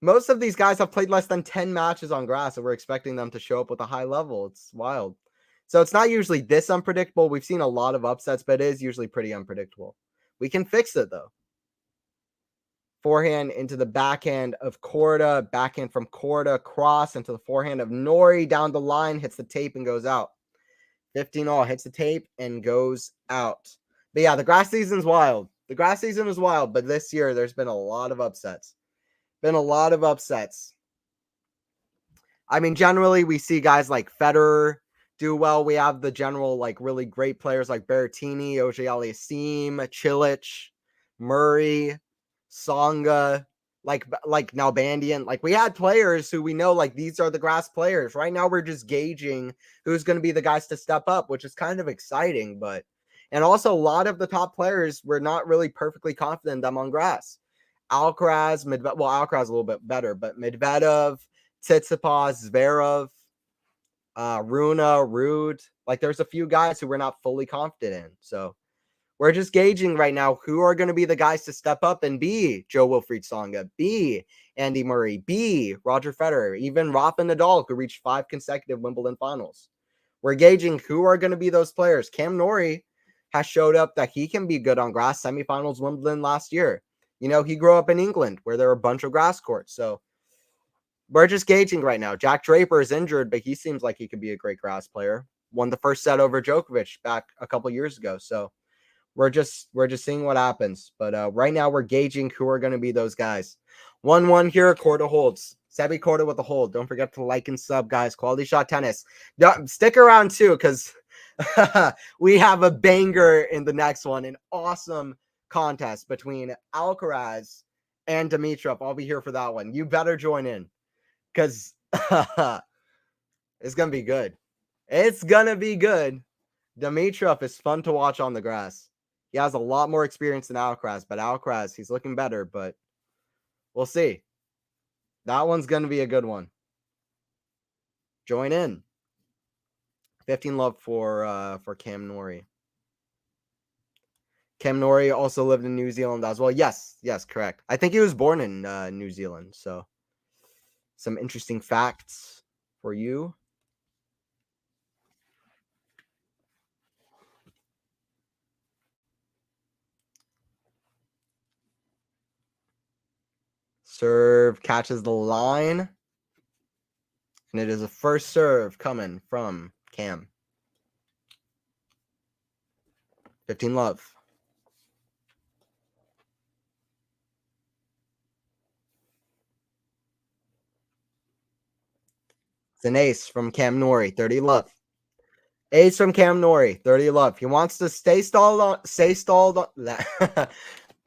Most of these guys have played less than 10 matches on grass, and we're expecting them to show up with a high level. It's wild. So it's not usually this unpredictable. We've seen a lot of upsets, but it is usually pretty unpredictable. We can fix it though. Forehand into the backhand of KORDA, backhand from KORDA, cross into the forehand of NORRIE, down the line, hits the tape and goes out. 15-all, hits the tape and goes out. But yeah, the grass season's wild. The grass season is wild, but this year there's been a lot of upsets. I mean, generally we see guys like Federer do well. We have the general like really great players like Berrettini, Auger-Aliassime, Cilic, Murray, Tsonga, like Nalbandian. Like we had players who we know like these are the grass players. Right now we're just gauging who's going to be the guys to step up, which is kind of exciting. And also a lot of the top players, we're not really perfectly confident them on grass. Alcaraz, Medvedev, well, Alcaraz a little bit better, but Medvedev, Tsitsipas, Zverev, Rune, Ruud. Like there's a few guys who we're not fully confident in. So we're just gauging right now who are going to be the guys to step up and be Jo-Wilfried Tsonga, be Andy Murray, be Roger Federer, even Rafa Nadal, who reached 5 consecutive Wimbledon finals. We're gauging who are going to be those players. Cam Norrie has showed up that he can be good on grass. Semifinals Wimbledon last year. You know, he grew up in England where there are a bunch of grass courts. So we're just gauging right now. Jack Draper is injured, but he seems like he could be a great grass player. Won the first set over Djokovic back a couple years ago. So we're just seeing what happens. But right now we're gauging who are going to be those guys. 1-1 here. KORDA holds. Sebi KORDA with a hold. Don't forget to like and sub, guys. Quality Shot Tennis. Stick around too, because we have a banger in the next one. An awesome contest between Alcaraz and Dimitrov. I'll be here for that one. You better join in because it's going to be good. It's going to be good. Dimitrov is fun to watch on the grass. He has a lot more experience than Alcaraz, but Alcaraz, he's looking better, but we'll see. That one's going to be a good one. Join in. 15 love for Cam Norrie. Cam Norrie also lived in New Zealand as well. Yes, correct. I think he was born in New Zealand, so some interesting facts for you. Serve catches the line. And it is a first serve coming from Cam. 15 love. It's an ace from Cam Norrie. 30 love. Ace from Cam Norrie. 30 love. He wants to stay stalled on.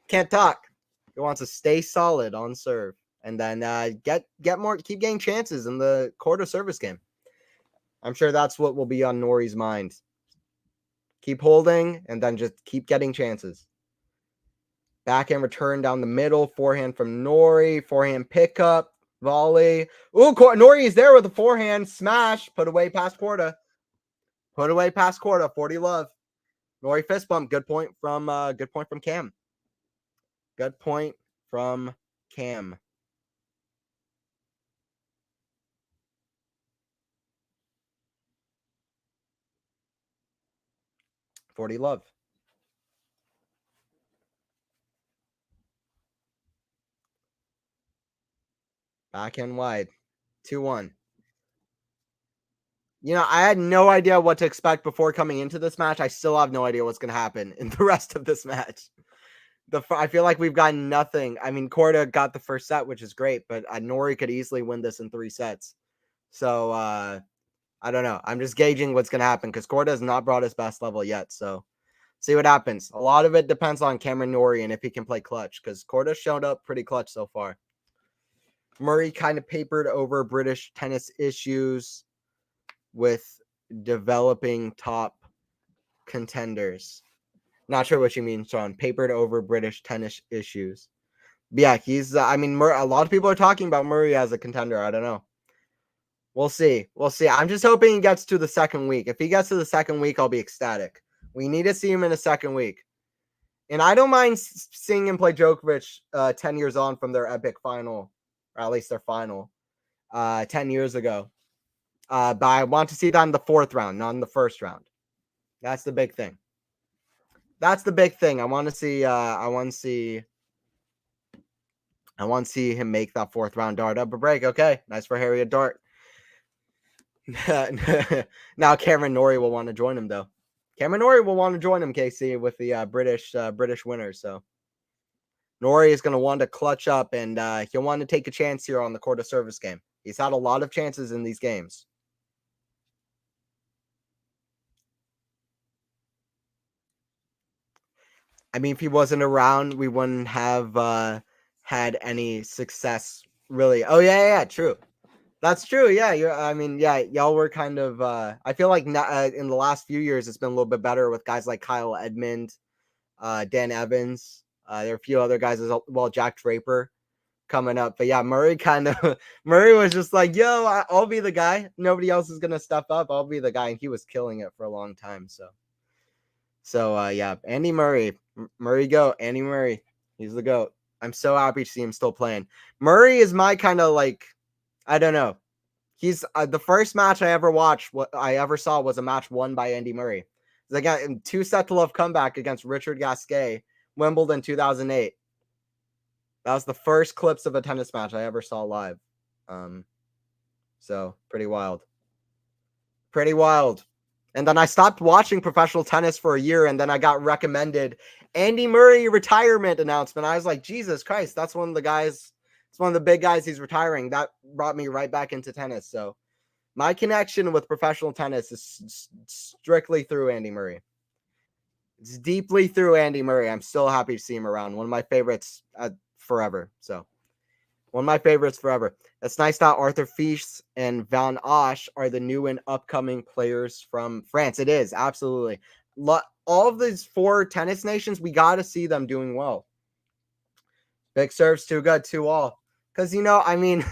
Can't talk. He wants to stay solid on serve. And then get more, keep getting chances in the KORDA service game. I'm sure that's what will be on Norrie's mind. Keep holding and then just keep getting chances. Backhand return down the middle. Forehand from Norrie. Forehand pickup. Volley. Ooh, Norrie is there with a forehand. Smash. Put away past KORDA. 40 love. Norrie fist bump. Good point from Cam. Good point from Cam. $40 love. Backhand wide. 2-1. You know, I had no idea what to expect before coming into this match. I still have no idea what's going to happen in the rest of this match. I feel like we've gotten nothing. I mean, KORDA got the first set, which is great, but Norrie could easily win this in 3 sets. So, I don't know. I'm just gauging what's going to happen because KORDA has not brought his best level yet. So, See what happens. A lot of it depends on Cameron Norrie and if he can play clutch, because KORDA showed up pretty clutch so far. Murray kind of papered over British tennis issues with developing top contenders. Not sure what you mean, Sean. Papered over British tennis issues. But yeah, he's. I mean, a lot of people are talking about Murray as a contender. I don't know. We'll see. We'll see. I'm just hoping he gets to the second week. If he gets to the second week, I'll be ecstatic. We need to see him in the second week. And I don't mind seeing him play Djokovic 10 years on from their epic final, or at least their final, 10 years ago. But I want to see that in the fourth round, not in the first round. That's the big thing. That's the big thing. I want to see. I want to see him make that fourth round dart up a break. Okay, nice for Harry a dart. Now Cameron Norrie will want to join him though. Cameron Norrie will want to join him, KC, with the British winners. So Norrie is going to want to clutch up, and he'll want to take a chance here on the KORDA service game. He's had a lot of chances in these games. I mean, if he wasn't around, we wouldn't have had any success, really. Oh, yeah, true. That's true. Yeah, y'all were kind of. I feel like in the last few years, it's been a little bit better with guys like Kyle Edmund, Dan Evans. There are a few other guys as well, Jack Draper coming up. But yeah, Murray Murray was just like, yo, I'll be the guy. Nobody else is gonna step up. I'll be the guy, and he was killing it for a long time. So yeah, Andy Murray, go Andy Murray. He's the GOAT. I'm so happy to see him still playing. Murray is my kind of like, I don't know. He's the first match I ever watched. What I ever saw was a match won by Andy Murray. They got 2-set-to-love comeback against Richard Gasquet, Wimbledon 2008. That was the first clips of a tennis match I ever saw live. So pretty wild. Pretty wild. And then I stopped watching professional tennis for a year, and then I got recommended Andy Murray retirement announcement. I was like, Jesus Christ, that's one of the guys. It's one of the big guys he's retiring. That brought me right back into tennis. So my connection with professional tennis is strictly through Andy Murray. It's deeply through Andy Murray. I'm still happy to see him around. One of my favorites forever. So one of my favorites forever. It's nice that Arthur Fils and Van Osh are the new and upcoming players from France. It is, absolutely. All of these 4 tennis nations, we got to see them doing well. Big serves, too good, 2-all. Because, I mean,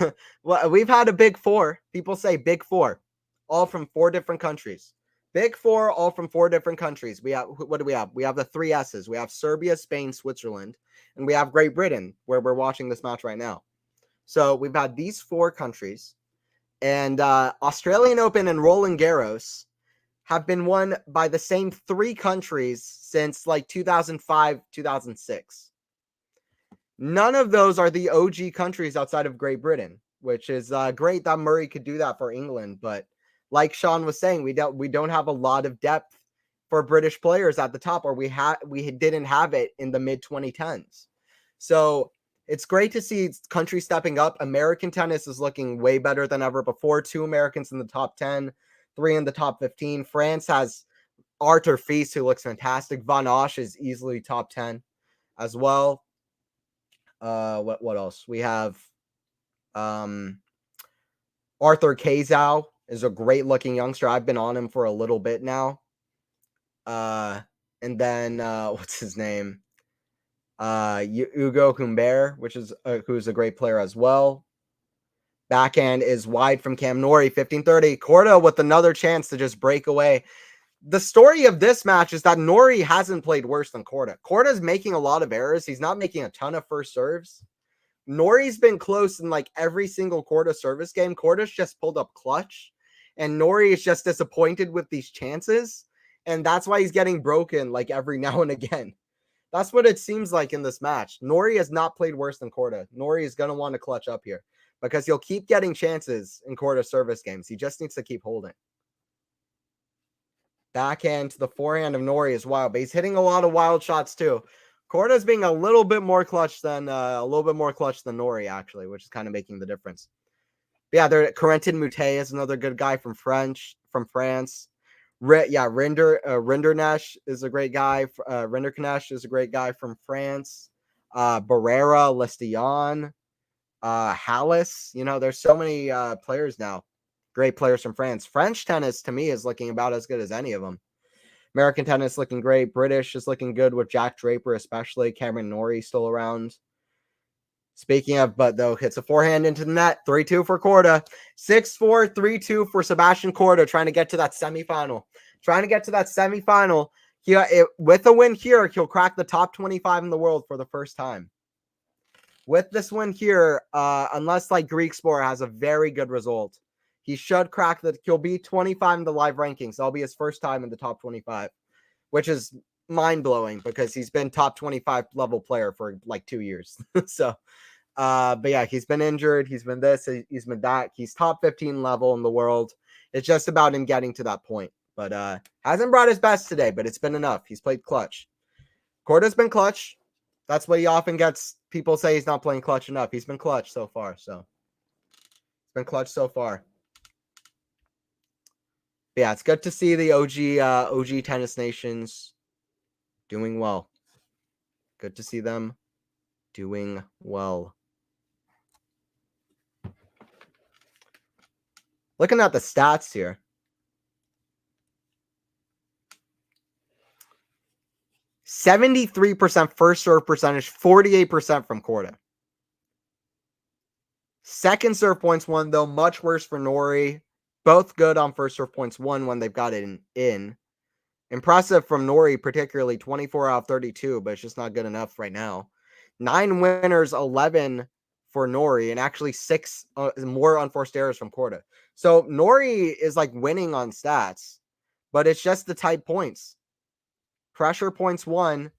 we've had a big 4. People say big 4, all from 4 different countries. Big 4, all from 4 different countries. What do we have? We have the 3 S's. We have Serbia, Spain, Switzerland, and we have Great Britain, where we're watching this match right now. So we've had these 4 countries, and Australian Open and Roland Garros have been won by the same 3 countries since like 2005, 2006. None of those are the OG countries outside of Great Britain, which is great that Murray could do that for England. But like Sean was saying, we don't have a lot of depth for British players at the top, or we didn't have it in the mid 2010s. So it's great to see countries stepping up. American tennis is looking way better than ever before. 2 Americans in the top 10, 3 in the top 15. France has Arthur Fils, who looks fantastic. Van Osh is easily top 10 as well. What else? We have Arthur Kazau is a great looking youngster. I've been on him for a little bit now. And then what's his name? Hugo Humbert, who's a great player as well. Backhand is wide from Cam Norrie, 15-30. KORDA with another chance to just break away. The story of this match is that Norrie hasn't played worse than KORDA. KORDA's making a lot of errors. He's not making a ton of first serves. Norrie's been close in like every single KORDA service game. KORDA's just pulled up clutch, and Norrie is just disappointed with these chances, and that's why he's getting broken like every now and again. That's what it seems like in this match. Norrie has not played worse than KORDA. Norrie is going to want to clutch up here because he'll keep getting chances in KORDA service games. He just needs to keep holding. Backhand to the forehand of Norrie is wild, but he's hitting a lot of wild shots too. KORDA's being a little bit more clutch than Norrie, actually, which is kind of making the difference. But yeah, Corentin Moutet is another good guy from France. Rinderknecht is a great guy. Rinderknecht is a great guy from France. Barrera, Lestillon, Hallis. There's so many players now. Great players from France. French tennis to me is looking about as good as any of them. American tennis looking great. British is looking good with Jack Draper, especially. Cameron Norrie still around. Speaking of, but though, hits a forehand into the net. 3-2 for KORDA. 6-4, 3-2 for Sebastian KORDA, trying to get to that semifinal. With a win here, he'll crack the top 25 in the world for the first time. With this win here, unless like Greek Sport has a very good result, he should crack that. He'll be 25 in the live rankings. That'll be his first time in the top 25, which is mind-blowing because he's been top 25 level player for like 2 years. So but yeah, he's been injured. He's been this. He's been that. He's top 15 level in the world. It's just about him getting to that point. But hasn't brought his best today, but it's been enough. He's played clutch. KORDA's been clutch. That's what he often gets. People say he's not playing clutch enough. He's been clutch so far. So it's been clutch so far. But yeah, it's good to see the OG Tennis Nations doing well. Good to see them doing well. Looking at the stats here. 73% first serve percentage, 48% from KORDA. Second serve points won, though, much worse for NORRIE. Both good on first serve points won when they've got it in. Impressive from NORRIE, particularly 24 out of 32, but it's just not good enough right now. 9 winners, 11 for NORRIE, and actually 6 more unforced errors from KORDA. So NORRIE is like winning on stats, but it's just the tight points. Pressure points won,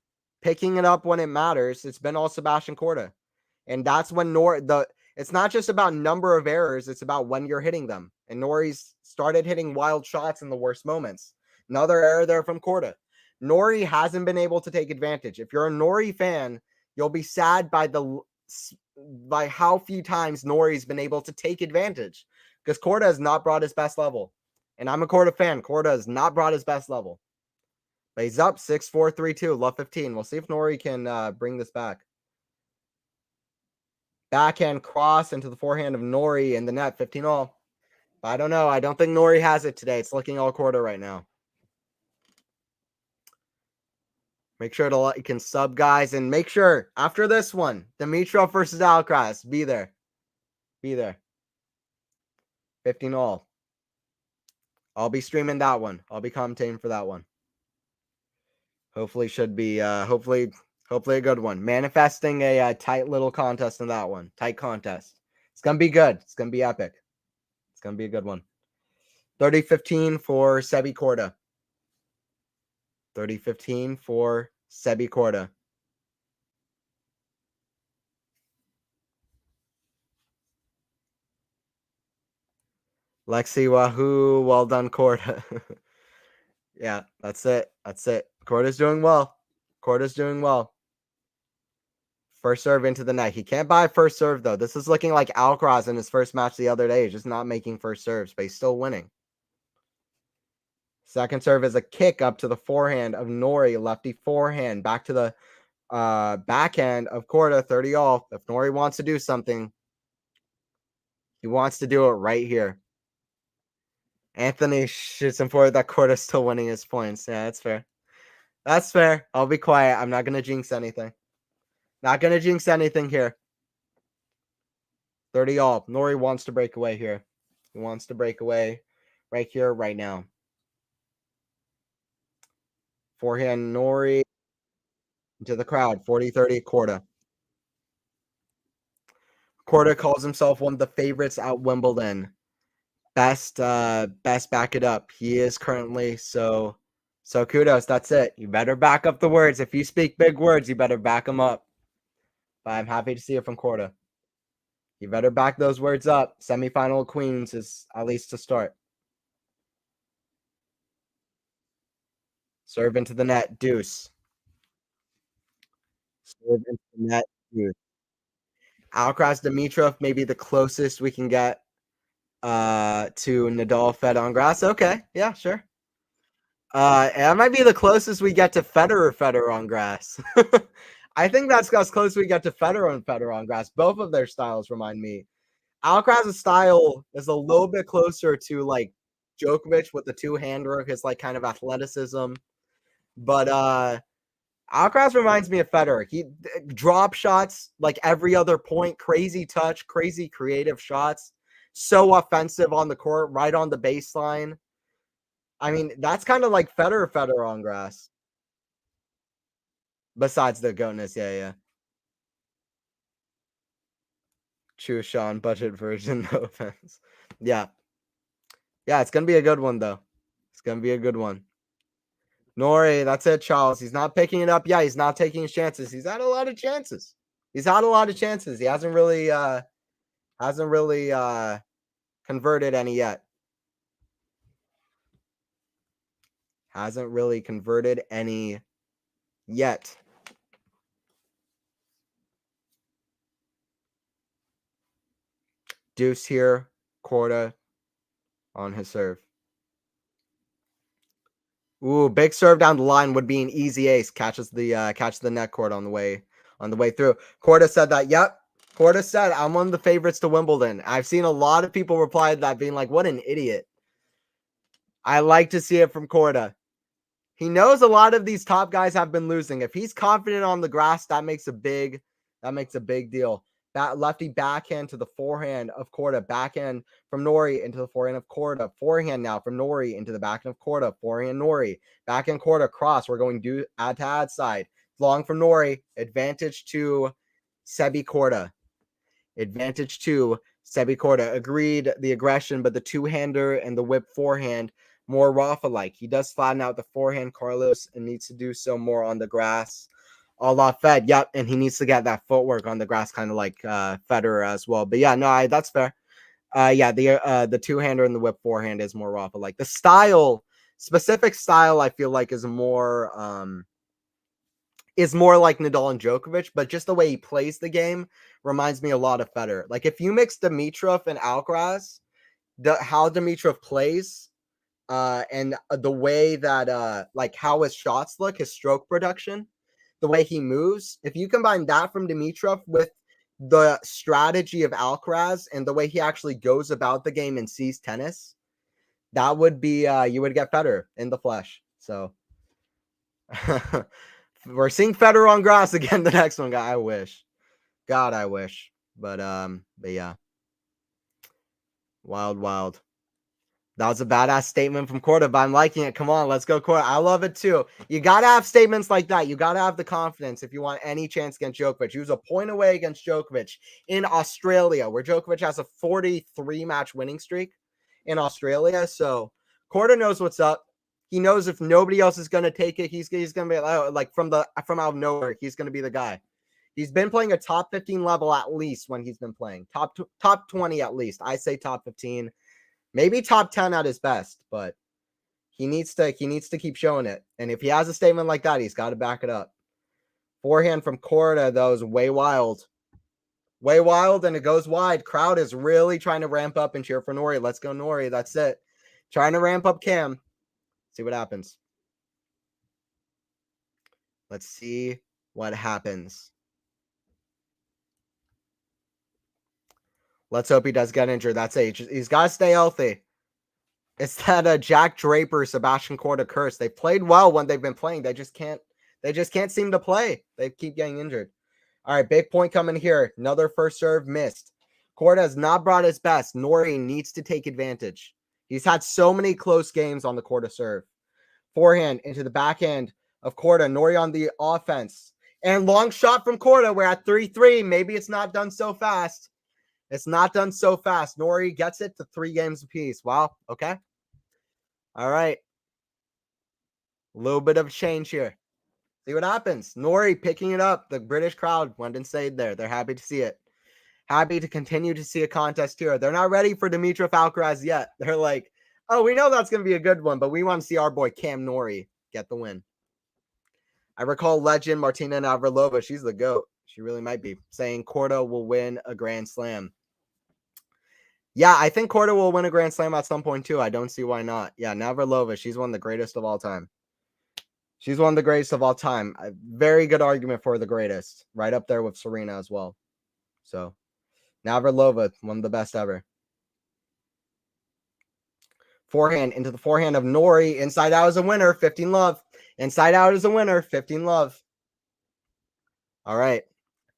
picking it up when it matters. It's been all Sebastian KORDA. And that's when it's not just about number of errors, it's about when you're hitting them. And NORRIE's started hitting wild shots in the worst moments. Another error there from KORDA. NORRIE hasn't been able to take advantage. If you're a NORRIE fan, you'll be sad by how few times NORRIE's been able to take advantage. Because KORDA has not brought his best level. And I'm a KORDA fan. KORDA has not brought his best level. But he's up 6-4, 3-2, love 15. We'll see if NORRIE can bring this back. Backhand cross into the forehand of NORRIE in the net, 15 all. I don't know. I don't think NORRIE has it today. It's looking all KORDA right now. Make sure to like and sub, guys. And make sure, after this one, Dimitrov versus Alcaraz, be there. Be there. 15 all. I'll be streaming that one. I'll be commentating for that one. Hopefully should be, hopefully a good one. Manifesting a tight little contest in that one. Tight contest. It's going to be good. It's going to be epic. It's going to be a good one. 30-15 for Sebi KORDA. 30-15 for Sebi KORDA. Lexi Wahoo, well done, KORDA. Yeah, that's it. That's it. KORDA's doing well. KORDA's doing well. First serve into the net. He can't buy first serve, though. This is looking like Alcaraz in his first match the other day. He's just not making first serves, but he's still winning. Second serve is a kick up to the forehand of NORRIE. Lefty forehand. Back to the backhand of KORDA. 30 all. If NORRIE wants to do something, he wants to do it right here. Anthony shoots him forward that KORDA's still winning his points. Yeah, that's fair. That's fair. I'll be quiet. I'm not going to jinx anything. Not going to jinx anything here. 30 all. NORRIE wants to break away here. He wants to break away right here, right now. Forehand NORRIE into the crowd. 40-30 KORDA. KORDA calls himself one of the favorites at Wimbledon. Best back it up. He is currently, so kudos. That's it. You better back up the words. If you speak big words, you better back them up. But I'm happy to see it from KORDA. You better back those words up. Semifinal Queens is at least to start. Serve into the net, deuce. Serve into the net, deuce. Alcaraz Dimitrov, maybe the closest we can get to Nadal Fed on grass. Okay, yeah, sure. That might be the closest we get to Federer on grass. I think that's as close we get to Federer on grass. Both of their styles remind me. Alcaraz's style is a little bit closer to like Djokovic with the two-hand work, his like kind of athleticism. But Alcaraz reminds me of Federer. He drop shots like every other point, crazy touch, crazy creative shots, so offensive on the court, right on the baseline. I mean, that's kind of like Federer on grass. Besides the goatness, yeah. True, Sean, budget version, no offense. Yeah. Yeah, it's going to be a good one, though. It's going to be a good one. Norrie, that's it, Charles. He's not picking it up. Yeah, he's not taking his chances. He's had a lot of chances. He hasn't really converted any yet. Hasn't really converted any yet. Deuce here, KORDA on his serve. Ooh, big serve down the line would be an easy ace. Catches the net cord on the way through. KORDA said that. Yep. KORDA said, I'm one of the favorites to Wimbledon. I've seen a lot of people reply to that being like, what an idiot. I like to see it from KORDA. He knows a lot of these top guys have been losing. If he's confident on the grass, that makes a big deal. That lefty backhand to the forehand of KORDA. Backhand from Norrie into the forehand of KORDA. Forehand now from Norrie into the backhand of KORDA. Forehand Norrie. Backhand KORDA cross. We're going to add to ad side. Long from Norrie. Advantage to Sebi KORDA. Advantage to Sebi KORDA. Agreed the aggression, but the two-hander and the whip forehand more Rafa-like. He does flatten out the forehand, Carlos, and needs to do so more on the grass. A la Fed, yep, and he needs to get that footwork on the grass, kind of like Federer as well. But yeah, no, that's fair. Yeah, the two-hander and the whip forehand is more Rafa-like. The specific style, I feel like is more like Nadal and Djokovic, but just the way he plays the game reminds me a lot of Federer. Like if you mix Dimitrov and Alcaraz, how Dimitrov plays, and the way that like how his shots look, his stroke production, the way he moves, if you combine that from Dimitrov with the strategy of Alcaraz and the way he actually goes about the game and sees tennis, that would be you would get Federer in the flesh. So we're seeing Federer on grass again. The next one, guy. I wish. God, I wish. But yeah. Wild. That was a badass statement from KORDA, but I'm liking it. Come on, let's go, KORDA. I love it too. You got to have statements like that. You got to have the confidence if you want any chance against Djokovic. He was a point away against Djokovic in Australia, where Djokovic has a 43-match winning streak in Australia. So KORDA knows what's up. He knows if nobody else is going to take it, he's going to be like from out of nowhere, he's going to be the guy. He's been playing a top 15 level at least when he's been playing. Top 20 at least. I say top 15. Maybe top 10 at his best, but he needs to keep showing it. And if he has a statement like that, he's got to back it up. Forehand from KORDA, though, is way wild. Way wild, and it goes wide. Crowd is really trying to ramp up and cheer for Norrie. Let's go, Norrie. That's it. Trying to ramp up Cam. See what happens. Let's see what happens. Let's hope he does get injured. That's it. He's got to stay healthy. It's that Jack Draper, Sebastian KORDA curse. They played well when they've been playing. They just can't seem to play. They keep getting injured. All right, big point coming here. Another first serve missed. KORDA has not brought his best. Norrie needs to take advantage. He's had so many close games on the KORDA serve. Forehand into the backhand of KORDA. Norrie on the offense. And long shot from KORDA. We're at 3-3. Maybe it's not done so fast. It's not done so fast. Norrie gets it to 3 games apiece. Wow. Okay. All right. A little bit of a change here. See what happens. Norrie picking it up. The British crowd went insane there. They're happy to see it. Happy to continue to see a contest here. They're not ready for Dimitrov Alcaraz yet. They're like, oh, we know that's going to be a good one, but we want to see our boy Cam Norrie get the win. I recall legend Martina Navratilova. She's the GOAT. She really might be saying KORDA will win a Grand Slam. Yeah, I think KORDA will win a Grand Slam at some point too. I don't see why not. Yeah, Navratilova, she's one of the greatest of all time. She's one of the greatest of all time. A very good argument for the greatest. Right up there with Serena as well. So, Navratilova, one of the best ever. Forehand into the forehand of Norrie. Inside out is a winner. 15 love. Inside out is a winner. 15 love. All right.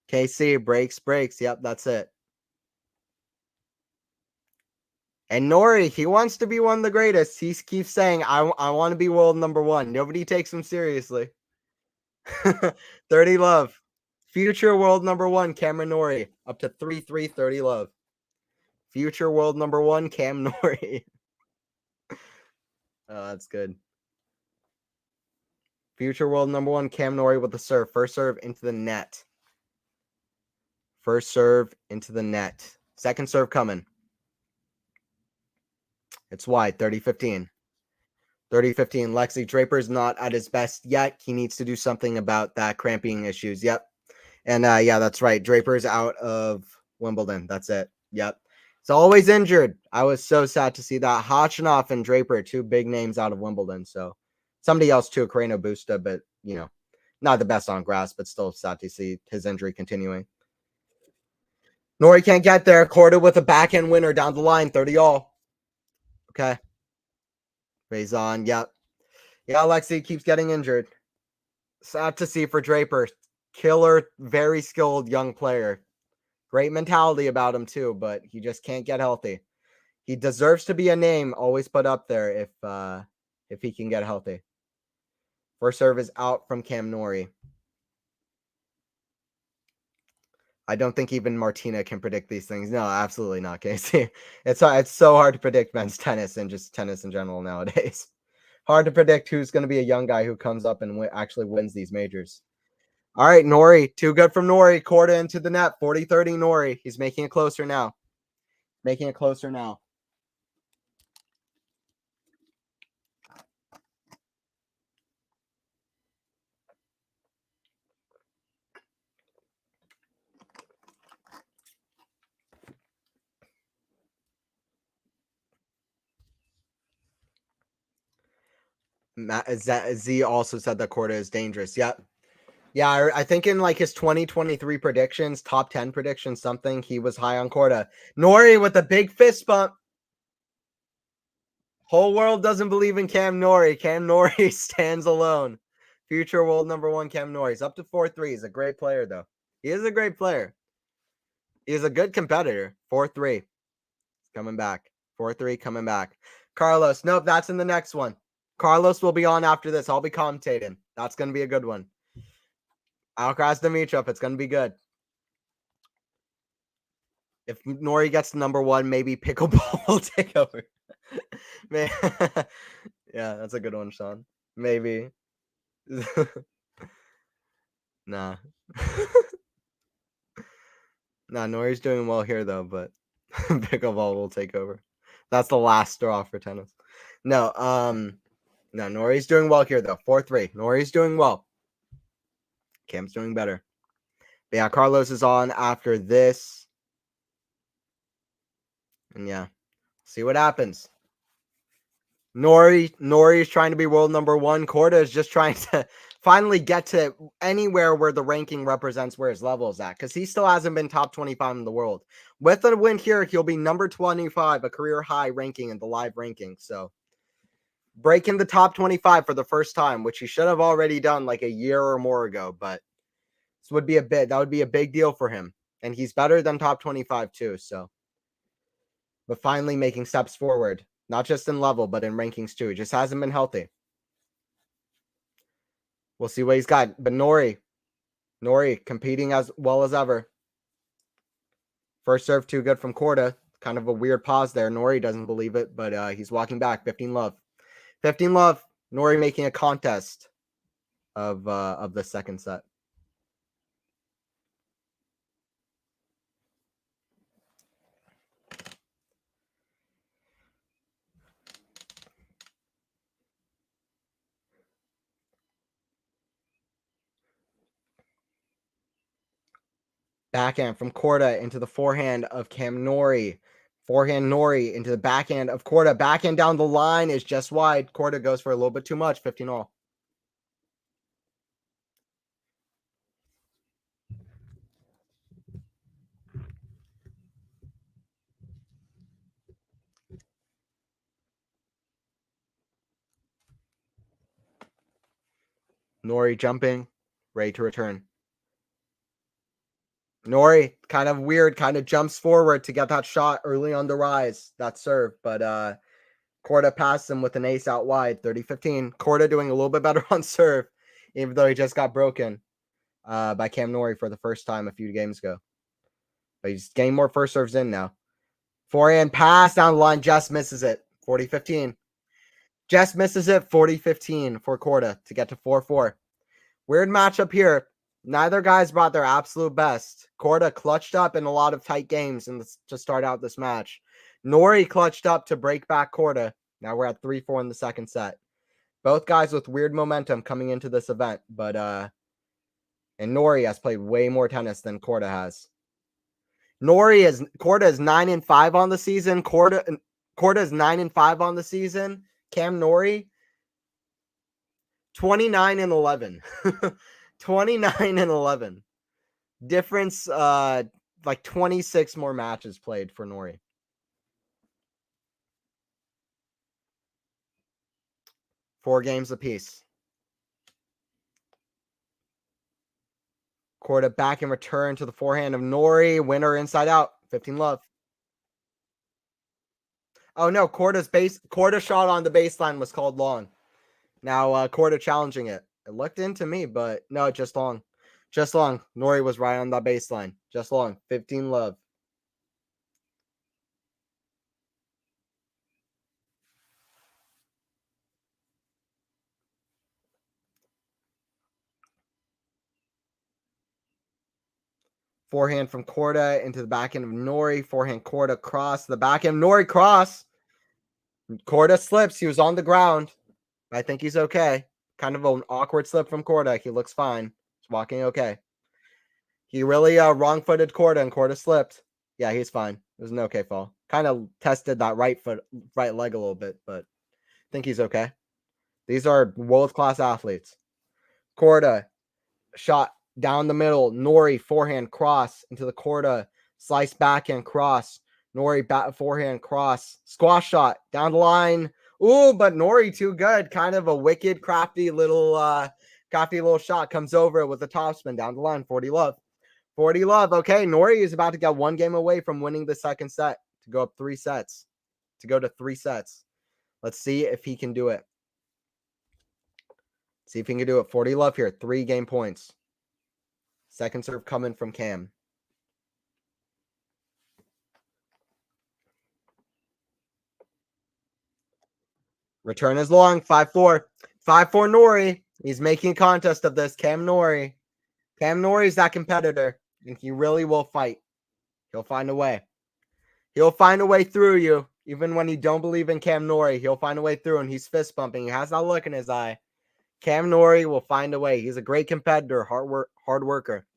KC breaks. Yep, that's it. And Norrie, he wants to be one of the greatest. He keeps saying, I want to be world number one. Nobody takes him seriously. 30 love. Future world number one, Cameron Norrie. Up to 3-3, 30 love. Future world number one, Cam Norrie. Oh, that's good. Future world number one, Cam Norrie with the serve. First serve into the net. First serve into the net. Second serve coming. It's wide, 30-15. 30-15. Lexi Draper's not at his best yet. He needs to do something about that cramping issues. Yep. And yeah, that's right. Draper's out of Wimbledon. That's it. Yep. It's always injured. I was so sad to see that. Hotchinoff and Draper, two big names out of Wimbledon. So somebody else too, Carreno Busta, but you know, not the best on grass, but still sad to see his injury continuing. Norrie can't get there. KORDA with a backhand winner down the line, 30 all. Okay. Faison, yep. Yeah, Alexi keeps getting injured. Sad to see for Draper. Killer, very skilled young player. Great mentality about him too, but he just can't get healthy. He deserves to be a name always put up there if he can get healthy. First serve is out from Cam Norrie. I don't think even Martina can predict these things. No, absolutely not, Casey. It's so hard to predict men's tennis and just tennis in general nowadays. Hard to predict who's going to be a young guy who comes up and actually wins these majors. All right, Norrie. Too good from Norrie. KORDA into the net. 40-30 Norrie. He's making it closer now. Making it closer now. Z also said that KORDA is dangerous. Yep. Yeah, I think in like his 2023 predictions, top 10 predictions, something, he was high on KORDA. Norrie with a big fist bump. Whole world doesn't believe in Cam Norrie. Cam Norrie stands alone. Future world number one, Cam Norrie. He's up to 4-3. He's a great player, though. He is a great player. He's a good competitor. 4-3. Coming back. 4-3 coming back. Carlos. Nope, that's in the next one. Carlos will be on after this. I'll be commentating. That's going to be a good one. Alcaraz Dimitrov. It's going to be good. If Norrie gets number one, maybe pickleball will take over. Man. Yeah, that's a good one, Sean. Maybe. Nah. Nah, Norrie's doing well here, though, but pickleball will take over. That's the last straw for tennis. No, no, Norrie's doing well here, though. 4-3. Norrie's doing well. Cam's doing better. But yeah, Carlos is on after this. And yeah, see what happens. Norrie is trying to be world number one. KORDA is just trying to finally get to anywhere where the ranking represents where his level is at, because he still hasn't been top 25 in the world. With a win here, he'll be number 25, a career high ranking in the live ranking. So breaking the top 25 for the first time, which he should have already done like a year or more ago, but this would be that would be a big deal for him. And he's better than top 25 too. So, but finally making steps forward. Not just in level, but in rankings too. It just hasn't been healthy. We'll see what he's got. But Norrie competing as well as ever. First serve too good from KORDA. Kind of a weird pause there. Norrie doesn't believe it, but he's walking back. 15 love. 15 love. Norrie making a contest of the second set. Backhand from KORDA into the forehand of Cam Norrie. Forehand NORRIE into the backhand of KORDA. Backhand down the line is just wide. KORDA goes for a little bit too much. 15 all. NORRIE jumping, ready to return. NORRIE kind of weird, kind of jumps forward to get that shot early on the rise, that serve, but KORDA passed him with an ace out wide, 30-15. KORDA doing a little bit better on serve, even though he just got broken by Cam NORRIE for the first time a few games ago. But he's getting more first serves in now. Forehand pass down the line, just misses it, 40-15. Just misses it, 40-15 for KORDA to get to 4-4. Weird matchup here. Neither guys brought their absolute best. KORDA clutched up in a lot of tight games to start out this match. NORRIE clutched up to break back KORDA. Now we're at 3-4 in the second set. Both guys with weird momentum coming into this event, but and NORRIE has played way more tennis than KORDA has. KORDA is 9-5 on the season. KORDA is 9-5 on the season. Cam NORRIE 29-11. 29-11. Difference like 26 more matches played for NORRIE. Four games apiece. KORDA back in return to the forehand of NORRIE. Winner inside out. 15 love. Oh no, KORDA shot on the baseline was called long. Now KORDA challenging it. It looked into me, but no, just long. Just long. NORRIE was right on that baseline. Just long. 15 love. Forehand from KORDA into the backhand of NORRIE. Forehand KORDA cross. The backhand NORRIE cross. KORDA slips. He was on the ground. I think he's okay. Kind of an awkward slip from KORDA. He looks fine. He's walking okay. He really wrong-footed KORDA and KORDA slipped. Yeah, he's fine. It was an okay fall. Kind of tested that right leg a little bit, but I think he's okay. These are world-class athletes. KORDA shot down the middle. NORRIE forehand cross into the KORDA slice backhand cross. NORRIE forehand cross. Squash shot down the line. Ooh, but NORRIE too good. Kind of a wicked, crafty little shot. Comes over with a topspin down the line. 40 love. 40 love. Okay, NORRIE is about to get one game away from winning the second set to go up 3 sets. To go to 3 sets. Let's see if he can do it. See if he can do it. 40 love here. 3 game points. Second serve coming from Cam. Return is long. 5-4. 5-4 NORRIE. He's making a contest of this. Cam NORRIE. Cam NORRIE is that competitor, and he really will fight. He'll find a way. He'll find a way through you. Even when you don't believe in Cam NORRIE, he'll find a way through, and he's fist bumping. He has that look in his eye. Cam NORRIE will find a way. He's a great competitor, hard worker.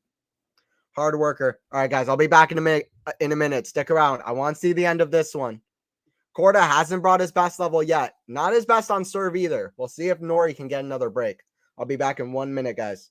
Hard worker. All right, guys, I'll be back in a minute. Stick around. I want to see the end of this one. KORDA hasn't brought his best level yet. Not his best on serve either. We'll see if NORRIE can get another break. I'll be back in 1 minute, guys.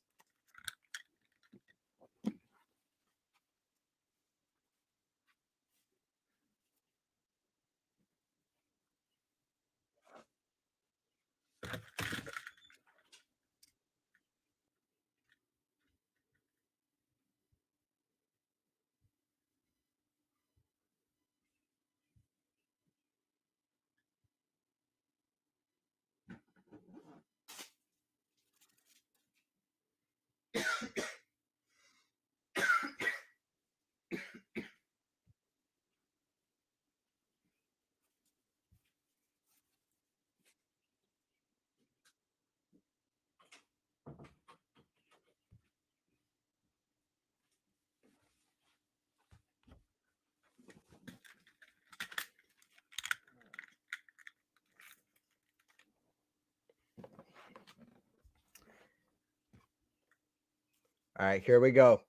All right, here we go.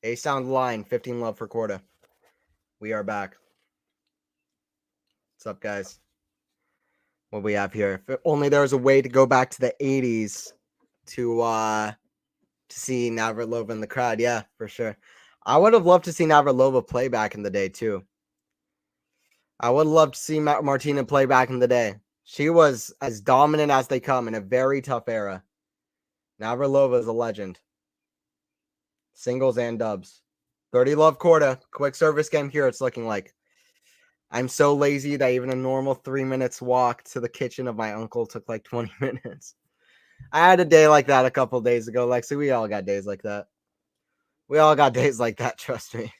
A sound line, 15 love for KORDA. We are back. What's up, guys? What we have here? If only there was a way to go back to the 80s to see Navratilova in the crowd. Yeah, for sure. I would have loved to see Navratilova play back in the day too. I would love to see Martina play back in the day. She was as dominant as they come in a very tough era. Navratilova is a legend. Singles and dubs. 30 love KORDA. Quick service game here, it's looking like. I'm so lazy that even a normal 3 minutes walk to the kitchen of my uncle took like 20 minutes. I had a day like that a couple days ago, Lexi. We all got days like that. We all got days like that, trust me.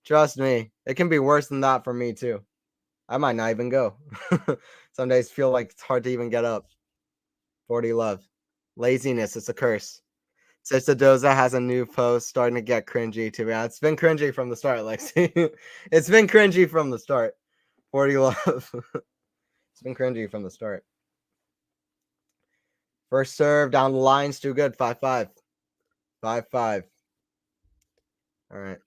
Trust me. It can be worse than that for me, too. I might not even go. Some days feel like it's hard to even get up. 40 love. Laziness, it's a curse. Sister Doza has a new post starting to get cringy, to be honest. It's been cringy from the start, Lexi. It's been cringy from the start. 40 love. It's been cringy from the start. First serve down the line's too good. 5-5. 5-5. All right.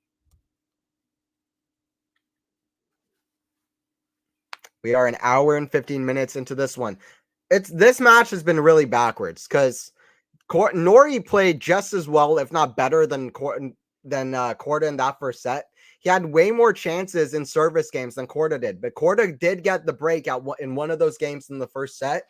We are an hour and 15 minutes into this one. This match has been really backwards because NORRIE played just as well, if not better, than KORDA in that first set. He had way more chances in service games than KORDA did, but KORDA did get the break in one of those games in the first set,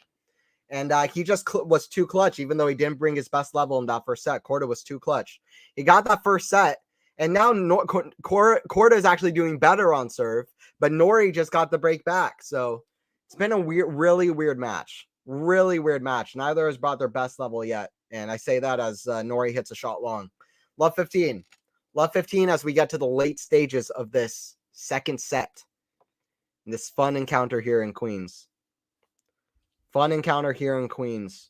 and he just was too clutch, even though he didn't bring his best level in that first set. KORDA was too clutch. He got that first set, and now KORDA is actually doing better on serve, but NORRIE just got the break back. So it's been a really weird match. Really weird match. Neither has brought their best level yet. And I say that as NORRIE hits a shot long. Love 15. Love 15 as we get to the late stages of this second set. This fun encounter here in Queens. Fun encounter here in Queens.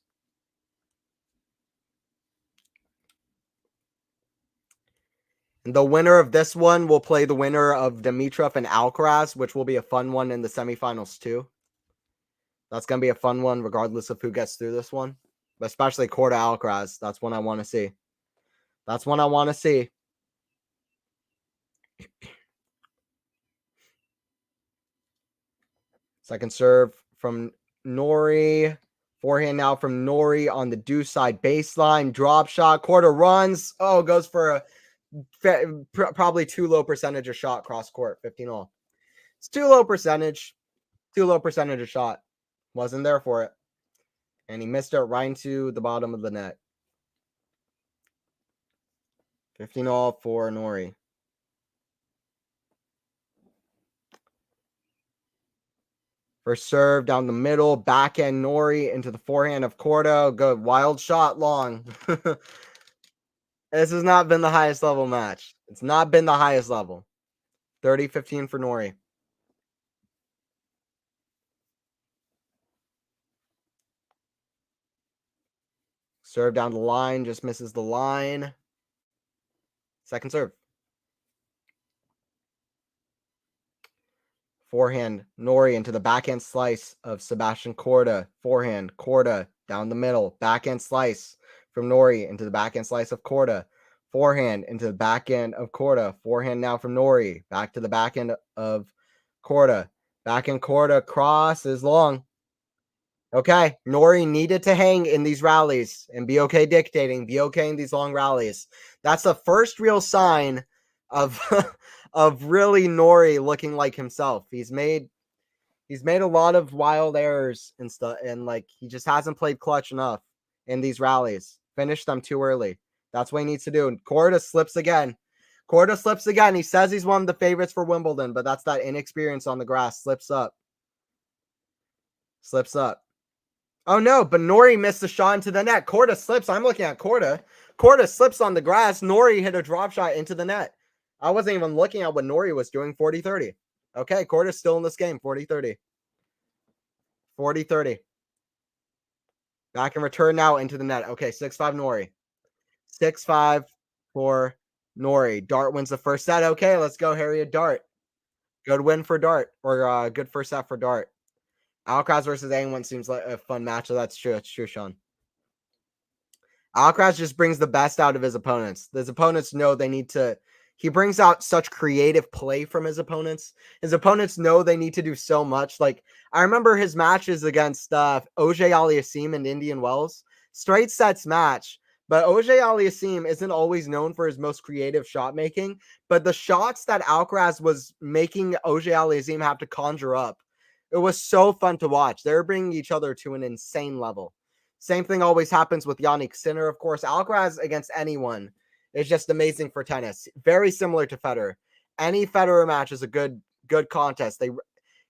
And the winner of this one will play the winner of Dimitrov and Alcaraz, which will be a fun one in the semifinals too. That's going to be a fun one regardless of who gets through this one. But especially KORDA Alcaraz. That's one I want to see. That's one I want to see. Second serve from NORRIE. Forehand now from NORRIE on the deuce side baseline. Drop shot. KORDA runs. Oh, goes for a probably too low percentage of shot cross court. 15-all. It's too low percentage. Too low percentage of shot. Wasn't there for it. And he missed it right into the bottom of the net. 15-all for NORRIE. First serve down the middle, backhand NORRIE into the forehand of KORDA. Good wild shot long. This has not been the highest level match. It's not been the highest level. 30-15 for NORRIE. Serve down the line, just misses the line. Second serve. Forehand, NORRIE into the backhand slice of Sebastian KORDA. Forehand, KORDA down the middle. Backhand slice from NORRIE into the backhand slice of KORDA. Forehand into the backhand of KORDA. Forehand now from NORRIE. Back to the backhand of KORDA. Backhand KORDA cross is long. Okay, NORRIE needed to hang in these rallies and be okay dictating, be okay in these long rallies. That's the first real sign of of really NORRIE looking like himself. He's made a lot of wild errors and stuff, and like he just hasn't played clutch enough in these rallies. Finished them too early. That's what he needs to do. And KORDA slips again. KORDA slips again. He says he's one of the favorites for Wimbledon, but that's that inexperience on the grass. Slips up. Slips up. Oh no, but NORRIE missed the shot into the net. KORDA slips. I'm looking at KORDA. KORDA slips on the grass. NORRIE hit a drop shot into the net. I wasn't even looking at what NORRIE was doing. 40-30. Okay, KORDA's still in this game. 40-30. 40-30. Back in return now into the net. Okay, 6-5 NORRIE. 6-5 for NORRIE. Dart wins the first set. Okay, let's go, Harriet Dart. Good win for Dart. Or good first set for Dart. Alcaraz versus anyone seems like a fun match. So that's true. It's true, Sean. Alcaraz just brings the best out of his opponents. His opponents know they need to. he brings out such creative play from his opponents. His opponents know they need to do so much. Like, I remember his matches against OJ Aliassim and Indian Wells. Straight sets match, but OJ Aliassim isn't always known for his most creative shot making. But the shots that Alcaraz was making OJ Aliassim have to conjure up, it was so fun to watch. They're bringing each other to an insane level. Same thing always happens with Yannick Sinner, of course. Alcaraz against anyone is just amazing for tennis. Very similar to Federer. Any Federer match is a good contest.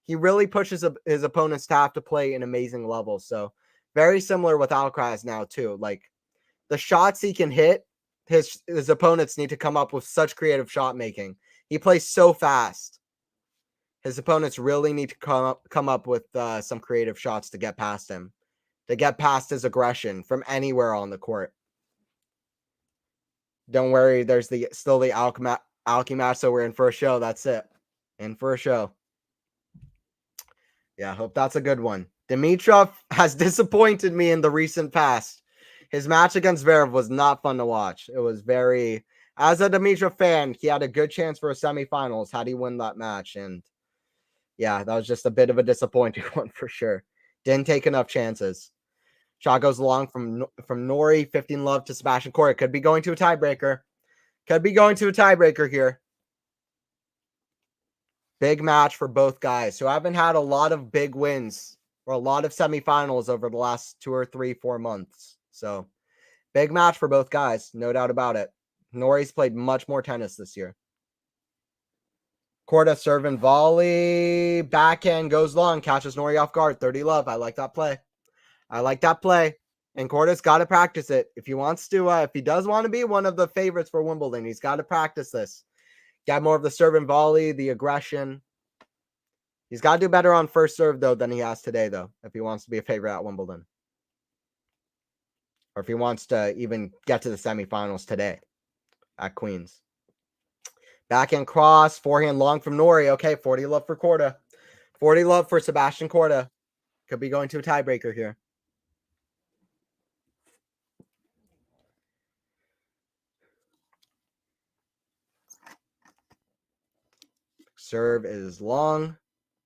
He really pushes his opponents to have to play an amazing level. So very similar with Alcaraz now too. Like, the shots he can hit, his opponents need to come up with such creative shot making. He plays so fast. His opponents really need to come up with some creative shots to get past him, to get past his aggression from anywhere on the court. Don't worry, there's still the Alki match, so we're in for a show. That's it. In for a show. Yeah, I hope that's a good one. Dimitrov has disappointed me in the recent past. His match against Zverev was not fun to watch. It was very, as a Dimitrov fan, he had a good chance for a semifinals had he won that match. And yeah, that was just a bit of a disappointing one for sure. Didn't take enough chances. Shot goes long from Norrie, 15-love to Sebastian Korda. Could be going to a tiebreaker. Could be going to a tiebreaker here. Big match for both guys who haven't had a lot of big wins or a lot of semifinals over the last 2 or 3, 4 months. So big match for both guys, no doubt about it. Norrie's played much more tennis this year. Korda serve and volley. Backhand goes long. Catches Norrie off guard. 30-love. I like that play. I like that play. And Korda's got to practice it. If he wants to, if he does want to be one of the favorites for Wimbledon, he's got to practice this. Got more of the serve and volley, the aggression. He's got to do better on first serve, though, than he has today, though, if he wants to be a favorite at Wimbledon. Or if he wants to even get to the semifinals today at Queens. Backhand cross, forehand long from Norrie. Okay, 40-love for Korda. 40-love for Sebastian Korda. Could be going to a tiebreaker here. Serve is long.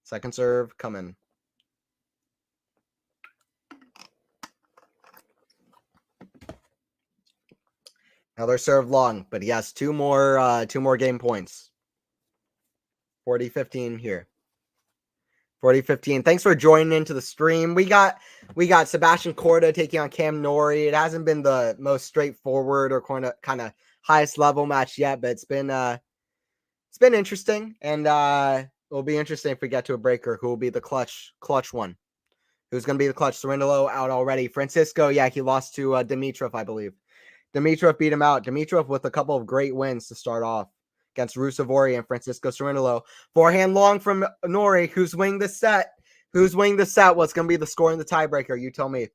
Second serve coming. Another serve long, but he has two more game points. 40-15 here. 40-15. Thanks for joining into the stream. We got Sebastian Korda taking on Cam Norrie. It hasn't been the most straightforward or kind of highest level match yet, but it's been interesting, and it'll be interesting if we get to a breaker. Who will be the clutch one? Who's going to be the clutch? Cirindolo out already. Francisco, yeah, he lost to Dimitrov, I believe. Dimitrov beat him out. Dimitrov with a couple of great wins to start off against Rusevori and Francisco Cirindolo. Forehand long from Norrie. Who's winning the set? Who's winning the set? What's going to be the score in the tiebreaker? You tell me.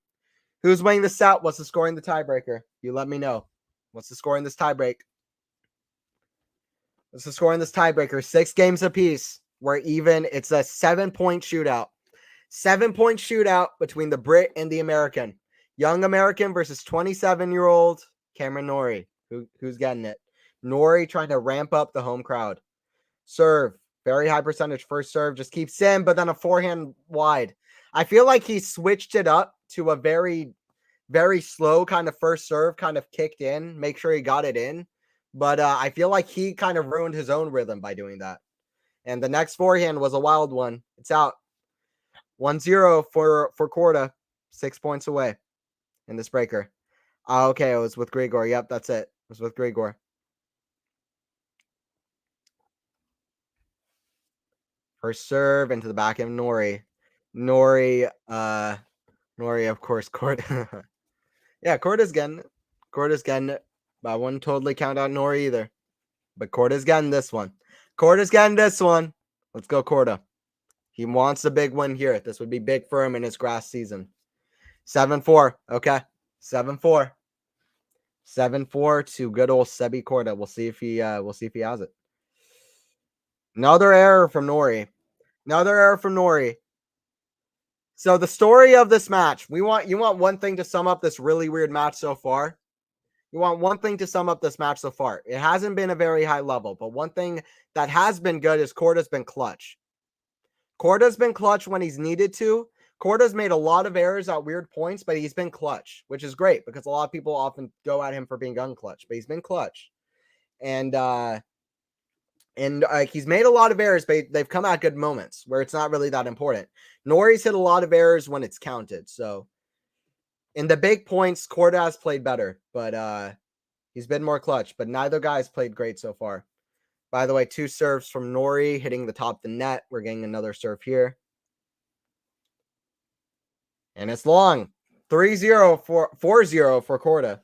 Who's winning the set? What's the score in the tiebreaker? You let me know. What's the score in this tiebreak? What's the score in this tiebreaker? 6 games apiece. We're even. It's a 7-point shootout. 7-point shootout between the Brit and the American. Young American versus 27-year-old Cameron Norrie. Who's getting it? Norrie trying to ramp up the home crowd. Serve. Very high percentage first serve. Just keeps in, but then a forehand wide. I feel like he switched it up to a very, very slow kind of first serve, kind of kicked in. Make sure he got it in. But I feel like he kind of ruined his own rhythm by doing that. And the next forehand was a wild one. It's out. 1-0 for Korda. 6 points away in this breaker. Okay, it was with Grigor. Yep, that's it. It was with Grigor. First serve into the back of Norrie. Norrie, of course, Korda. Yeah, Korda's getting it. But I wouldn't totally count out Norrie either. But Korda's getting this one. Let's go, Korda. He wants a big win here. This would be big for him in his grass season. 7-4. Okay. 7-4. 7-4 to good old Sebi Korda. We'll see if he has it. Another error from Norrie. So the story of this match, you want one thing to sum up this really weird match so far. You want one thing to sum up this match so far. It hasn't been a very high level, but one thing that has been good is KORDA's been clutch. KORDA's been clutch when he's needed to. KORDA's made a lot of errors at weird points, but he's been clutch, which is great because a lot of people often go at him for being unclutch, but he's been clutch. And he's made a lot of errors, but they've come at good moments where it's not really that important. Norrie's hit a lot of errors when it's counted. So in the big points, KORDA has played better, but he's been more clutch. But neither guy's played great so far. By the way, 2 serves from NORRIE hitting the top of the net. We're getting another serve here. And it's long. 3-0 for 4-0 for KORDA.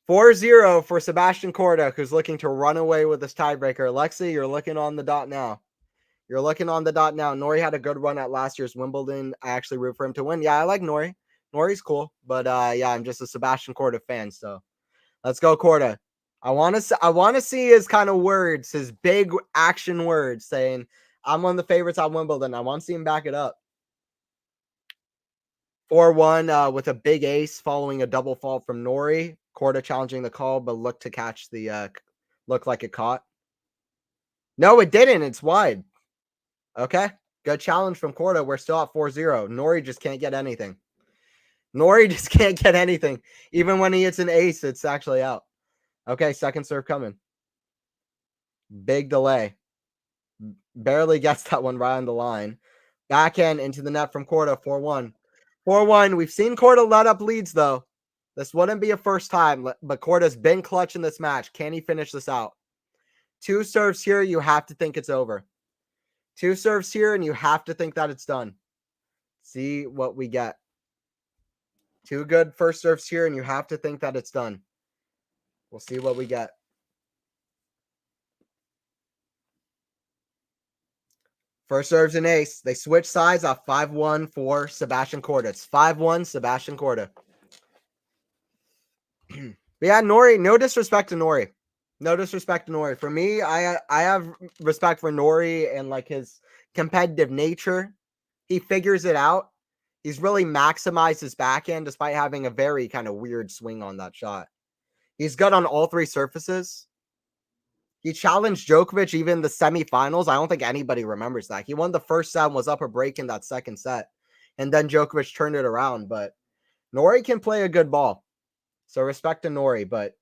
4-0 for Sebastian KORDA, who's looking to run away with this tiebreaker. Lexi, you're looking on the dot now. You're looking on the dot now. NORRIE had a good run at last year's Wimbledon. I actually root for him to win. Yeah, I like NORRIE. NORRIE's cool. But yeah, I'm just a Sebastian KORDA fan. So let's go, KORDA. I want to see his kind of words, his big action words saying, I'm one of the favorites at Wimbledon. I want to see him back it up. 4-1 with a big ace following a double fault from NORRIE. KORDA challenging the call, but looked to catch the looked like it caught. No, it didn't. It's wide. Okay. Good challenge from KORDA. We're still at 4-0. NORRIE just can't get anything. NORRIE just can't get anything. Even when he hits an ace, it's actually out. Okay, second serve coming. Big delay. Barely gets that one right on the line. Backhand into the net from KORDA. 4-1. 4-1. We've seen KORDA let up leads, though. This wouldn't be a first time, but KORDA's been clutch in this match. Can he finish this out? 2 serves here, you have to think it's over. 2 serves here, and you have to think that it's done. See what we get. 2 good first serves here, and you have to think that it's done. We'll see what we get. First serve's an ace. They switch sides off 5-1 for Sebastian KORDA. It's 5-1 Sebastian KORDA. But yeah, NORRIE, no disrespect to NORRIE. No disrespect to NORRIE. For me, I have respect for NORRIE and like his competitive nature. He figures it out. He's really maximized his backhand despite having a very kind of weird swing on that shot. He's good on all 3 surfaces. He challenged Djokovic even in the semifinals. I don't think anybody remembers that. He won the first set and was up a break in that second set. And then Djokovic turned it around. But NORRIE can play a good ball. So respect to NORRIE. But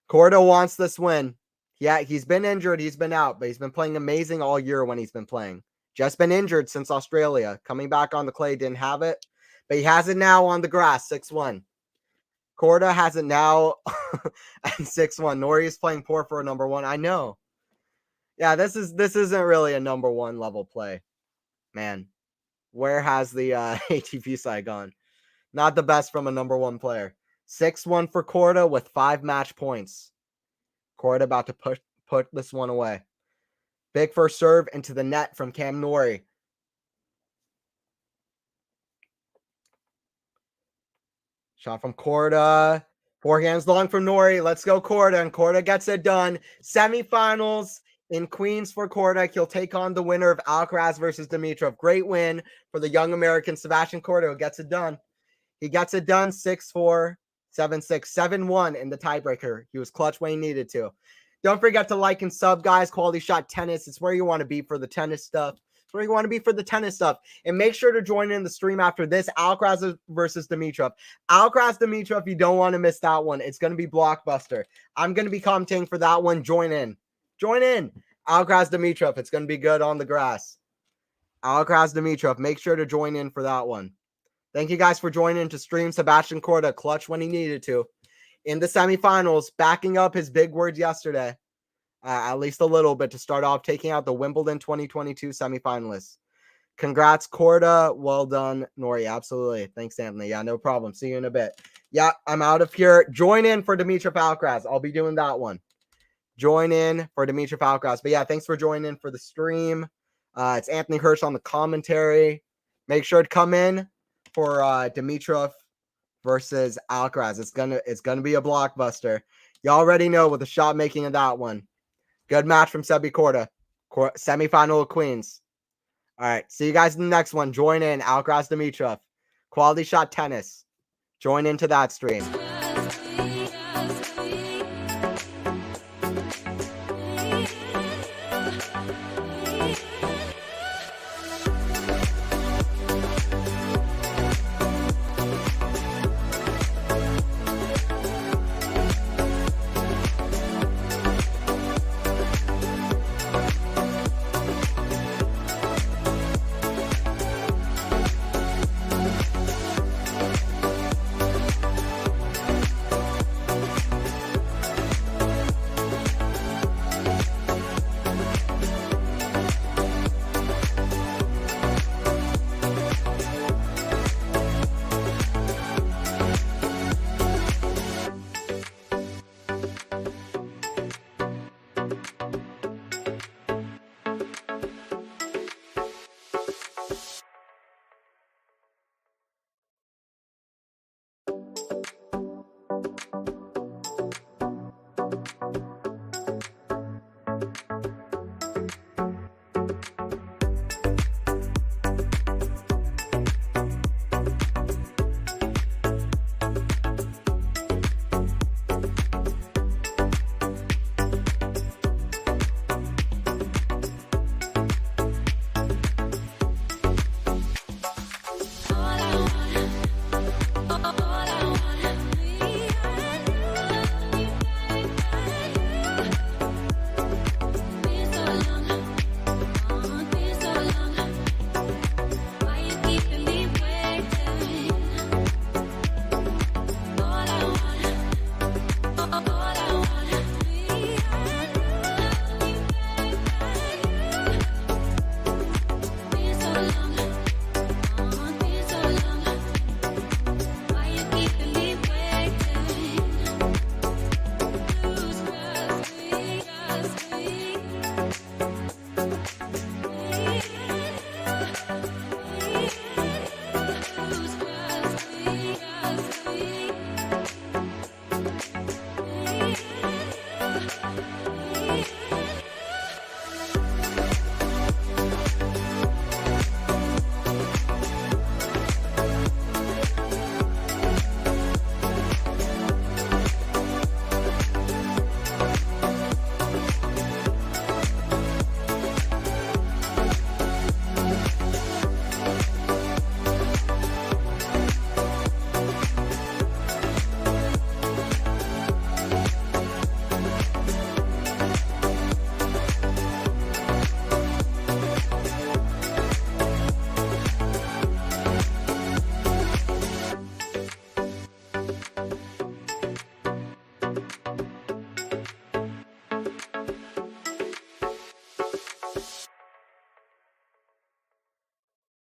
KORDA wants this win. Yeah, he's been injured. He's been out. But he's been playing amazing all year when he's been playing. Just been injured since Australia. Coming back on the clay, didn't have it. But he has it now on the grass, 6-1. KORDA has it now at 6-1. NORRIE is playing poor for a number 1. I know. Yeah, this isn't really a number 1 level play. Man, where has the ATP side gone? Not the best from a number 1 player. 6-1 for KORDA with 5 match points. KORDA about to put this one away. Big first serve into the net from Cam NORRIE. Shot from KORDA. Forehands long from NORRIE. Let's go, KORDA. And KORDA gets it done. Semifinals in Queens for KORDA. He'll take on the winner of Alcaraz versus Dimitrov. Great win for the young American Sebastian KORDA, who gets it done. He gets it done 6-4, 7-6, 7-1 in the tiebreaker. He was clutch when he needed to. Don't forget to like and sub, guys. QualityShot Tennis. It's where you want to be for the tennis stuff. It's where you want to be for the tennis stuff. And make sure to join in the stream after this. Alcaraz versus Dimitrov. Alcaraz Dimitrov, you don't want to miss that one. It's going to be blockbuster. I'm going to be commenting for that one. Join in. Join in. Alcaraz Dimitrov. It's going to be good on the grass. Alcaraz Dimitrov. Make sure to join in for that one. Thank you guys for joining to stream Sebastian KORDA clutch when he needed to. In the semifinals, backing up his big words yesterday, at least a little bit to start off, taking out the Wimbledon 2022 semifinalists. Congrats, KORDA. Well done, NORRIE. Absolutely. Thanks, Anthony. Yeah, no problem. See you in a bit. Yeah, I'm out of here. Join in for Dimitrov Alcaraz. I'll be doing that one. Join in for Dimitrov Alcaraz. But yeah, thanks for joining in for the stream. It's Anthony Hirsch on the commentary. Make sure to come in for Dimitrov versus Alcaraz. It's gonna be a blockbuster. You already know with the shot making of that one. Good match from Sebi KORDA. Semifinal of Queens. All right. See you guys in the next one. Join in. Alcaraz Dimitrov. QualityShot Tennis. Join into that stream.